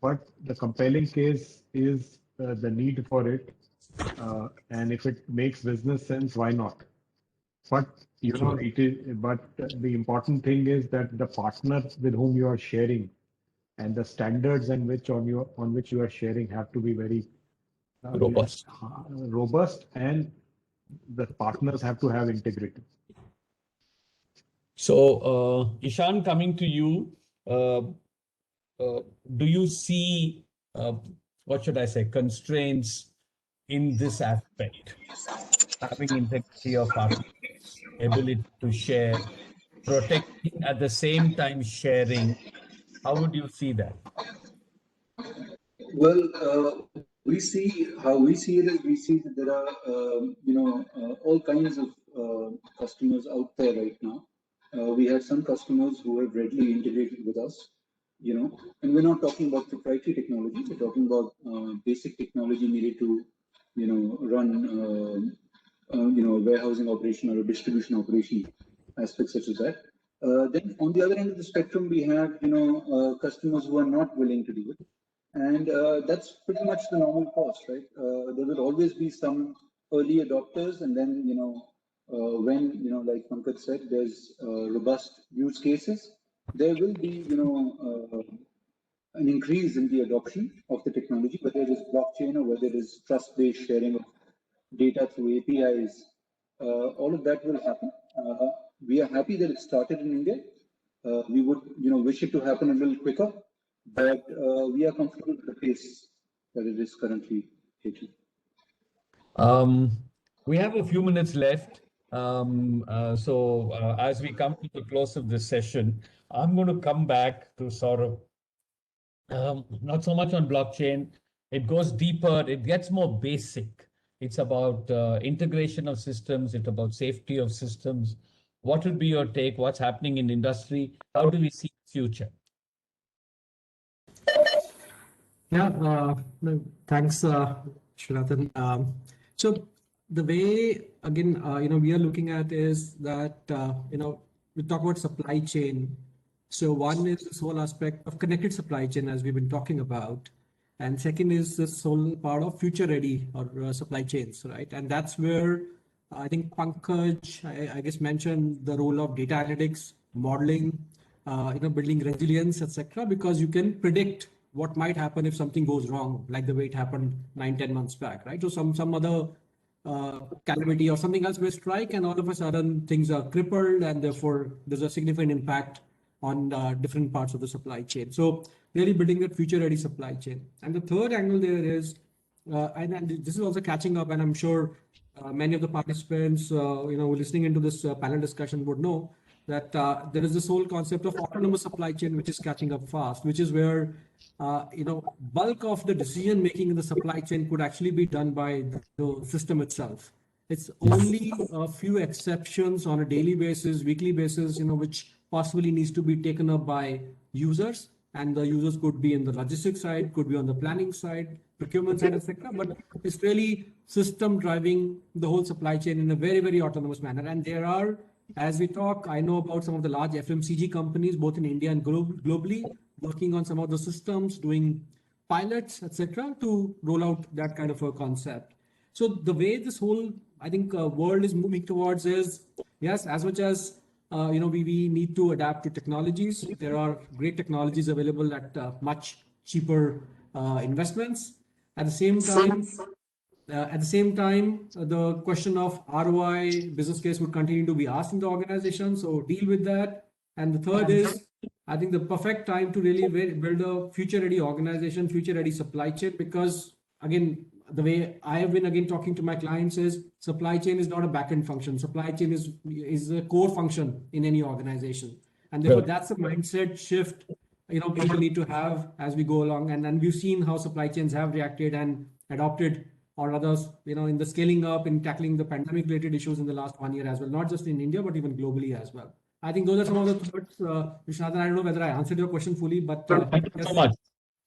But the compelling case is the need for it. And if it makes business sense, why not? But it is. But the important thing is that the partner with whom you are sharing and the standards on which you are sharing have to be very robust, and the partners have to have integrity. So, Ishan, coming to you, do you see what should I say, constraints in this aspect? Having integrity of partners, ability to share, protecting at the same time sharing. How would you see that? Well, we see how we see it is we see that there are all kinds of customers out there right now, we had some customers who have readily integrated with us, and we're not talking about proprietary technology, we're talking about basic technology needed to, run, warehousing operation or a distribution operation, aspects such as that. Then on the other end of the spectrum, we have, customers who are not willing to do it. And that's pretty much the normal course, right? There will always be some early adopters, and then, when, like Pankaj said, there's robust use cases, there will be, an increase in the adoption of the technology, whether it is blockchain or whether it is trust-based sharing of data through APIs. All of that will happen. We are happy that it started in India. We would, wish it to happen a little quicker, but we are comfortable with the pace that it is currently taking. We have a few minutes left. So as we come to the close of this session, I'm going to come back to Saurabh. Not so much on blockchain. It goes deeper. It gets more basic. It's about integration of systems. It's about safety of systems. What would be your take? What's happening in industry? How do we see the future? Yeah, no, thanks, Vishwanathan. So the way, again, we are looking at is that, we talk about supply chain. So one is this whole aspect of connected supply chain, as we've been talking about. And second is this whole part of future ready or supply chains, right? And that's where I think Pankaj, I guess, mentioned the role of data analytics, modeling, building resilience, etc., because you can predict what might happen if something goes wrong, like the way it happened 9-10 months back, right? So some other calamity or something else may strike, and all of a sudden things are crippled, and therefore there's a significant impact on different parts of the supply chain. So really building that future-ready supply chain. And the third angle there is, and this is also catching up, and I'm sure many of the participants, listening into this panel discussion would know that there is this whole concept of autonomous supply chain, which is catching up fast, which is where, bulk of the decision making in the supply chain could actually be done by the system itself. It's only a few exceptions on a daily basis, weekly basis, which possibly needs to be taken up by users, and the users could be in the logistics side, could be on the planning side, procurement side, etc. But it's really system driving the whole supply chain in a very, very autonomous manner. And there are, as we talk, I know about some of the large FMCG companies, both in India and globally, working on some of the systems, doing pilots, etc., to roll out that kind of a concept. So the way this whole, I think, world is moving towards is, yes, as much as we need to adapt to technologies. There are great technologies available at much cheaper investments. At the same time, the question of ROI business case would continue to be asked in the organization. So deal with that. And the third is, I think, the perfect time to really build a future-ready organization, future-ready supply chain, because again, the way I have been again talking to my clients is supply chain is not a back-end function. Supply chain is a core function in any organization. And therefore that's a mindset shift, people need to have as we go along. And then we've seen how supply chains have reacted and adopted, or others, in the scaling up and tackling the pandemic related issues in the last 1 year as well, not just in India, but even globally as well. I think those are some of the thoughts. Vishwanathan, I don't know whether I answered your question fully, but thank you so much.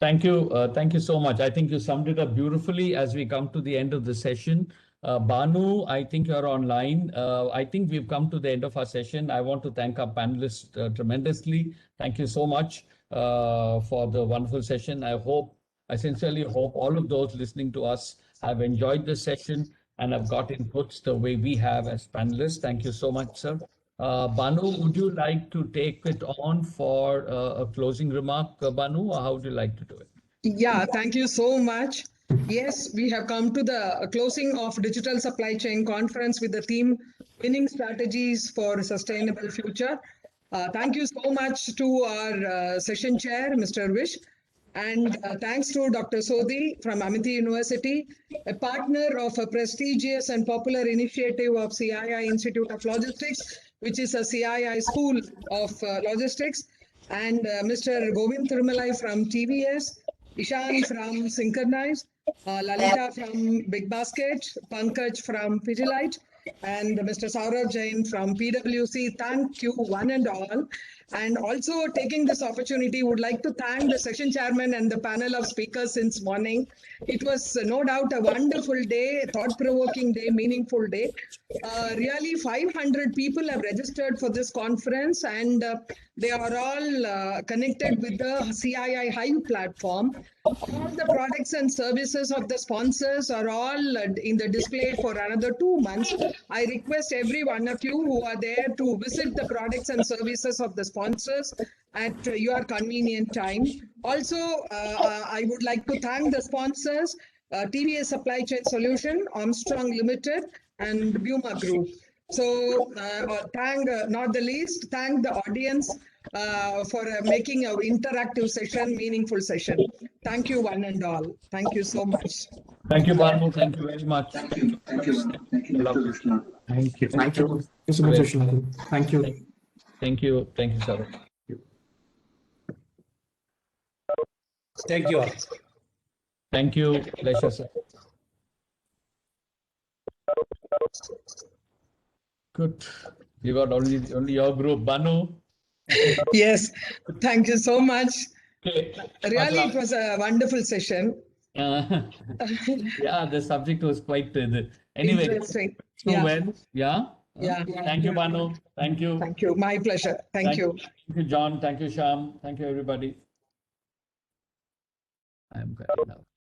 Thank you. Thank you so much. I think you summed it up beautifully as we come to the end of the session. Banu, I think you're online. I think we've come to the end of our session. I want to thank our panelists tremendously. Thank you so much for the wonderful session. I sincerely hope all of those listening to us have enjoyed this session and have got inputs the way we have as panelists. Thank you so much, sir. Banu, would you like to take it on for a closing remark, Banu, or how would you like to do it? Yeah, thank you so much. Yes, we have come to the closing of Digital Supply Chain Conference with the theme Winning Strategies for Sustainable Future. Thank you so much to our session chair, Mr. Vish. And thanks to Dr. Sodhi from Amity University, a partner of a prestigious and popular initiative of CII Institute of Logistics, which is a CII school of logistics, and Mr. Govind Thirumalai from TVS, Ishan from Synchronize, Lalita from Big Basket, Pankaj from Pidilite, and Mr. Saurabh Jain from PwC. Thank you one and all. And also taking this opportunity, would like to thank the session chairman and the panel of speakers since morning. It was no doubt a wonderful day, thought-provoking day, meaningful day. Really 500 people have registered for this conference, and they are all connected with the CII Hive platform. All the products and services of the sponsors are all in the display for another 2 months. I request every one of you who are there to visit the products and services of the sponsors at your convenient time. Also, I would like to thank the sponsors, TVS Supply Chain Solution, Armstrong Limited, and Buma Group. So not the least, thank the audience for making our interactive session meaningful session. Thank you one and all. Thank you so much. Thank you, Banu. Thank you very much. Thank you. Thank you. Thank you, Dr. Vishnu. Thank you. Thank you. Thank you so much, Vishwanathan. Thank you. Thank you. Thank you, sir. Thank you all. Thank you. Pleasure, sir. Good. You got only your group, Banu. Yes, thank you so much. Okay. Really, it was a wonderful session. Yeah, the subject was quite anyway. Interesting. So Yeah. well, yeah. Yeah. Thank you, Banu. Thank you. Thank you. My pleasure. Thank you. Thank you, John. Thank you, Sham. Thank you, everybody. I am going now.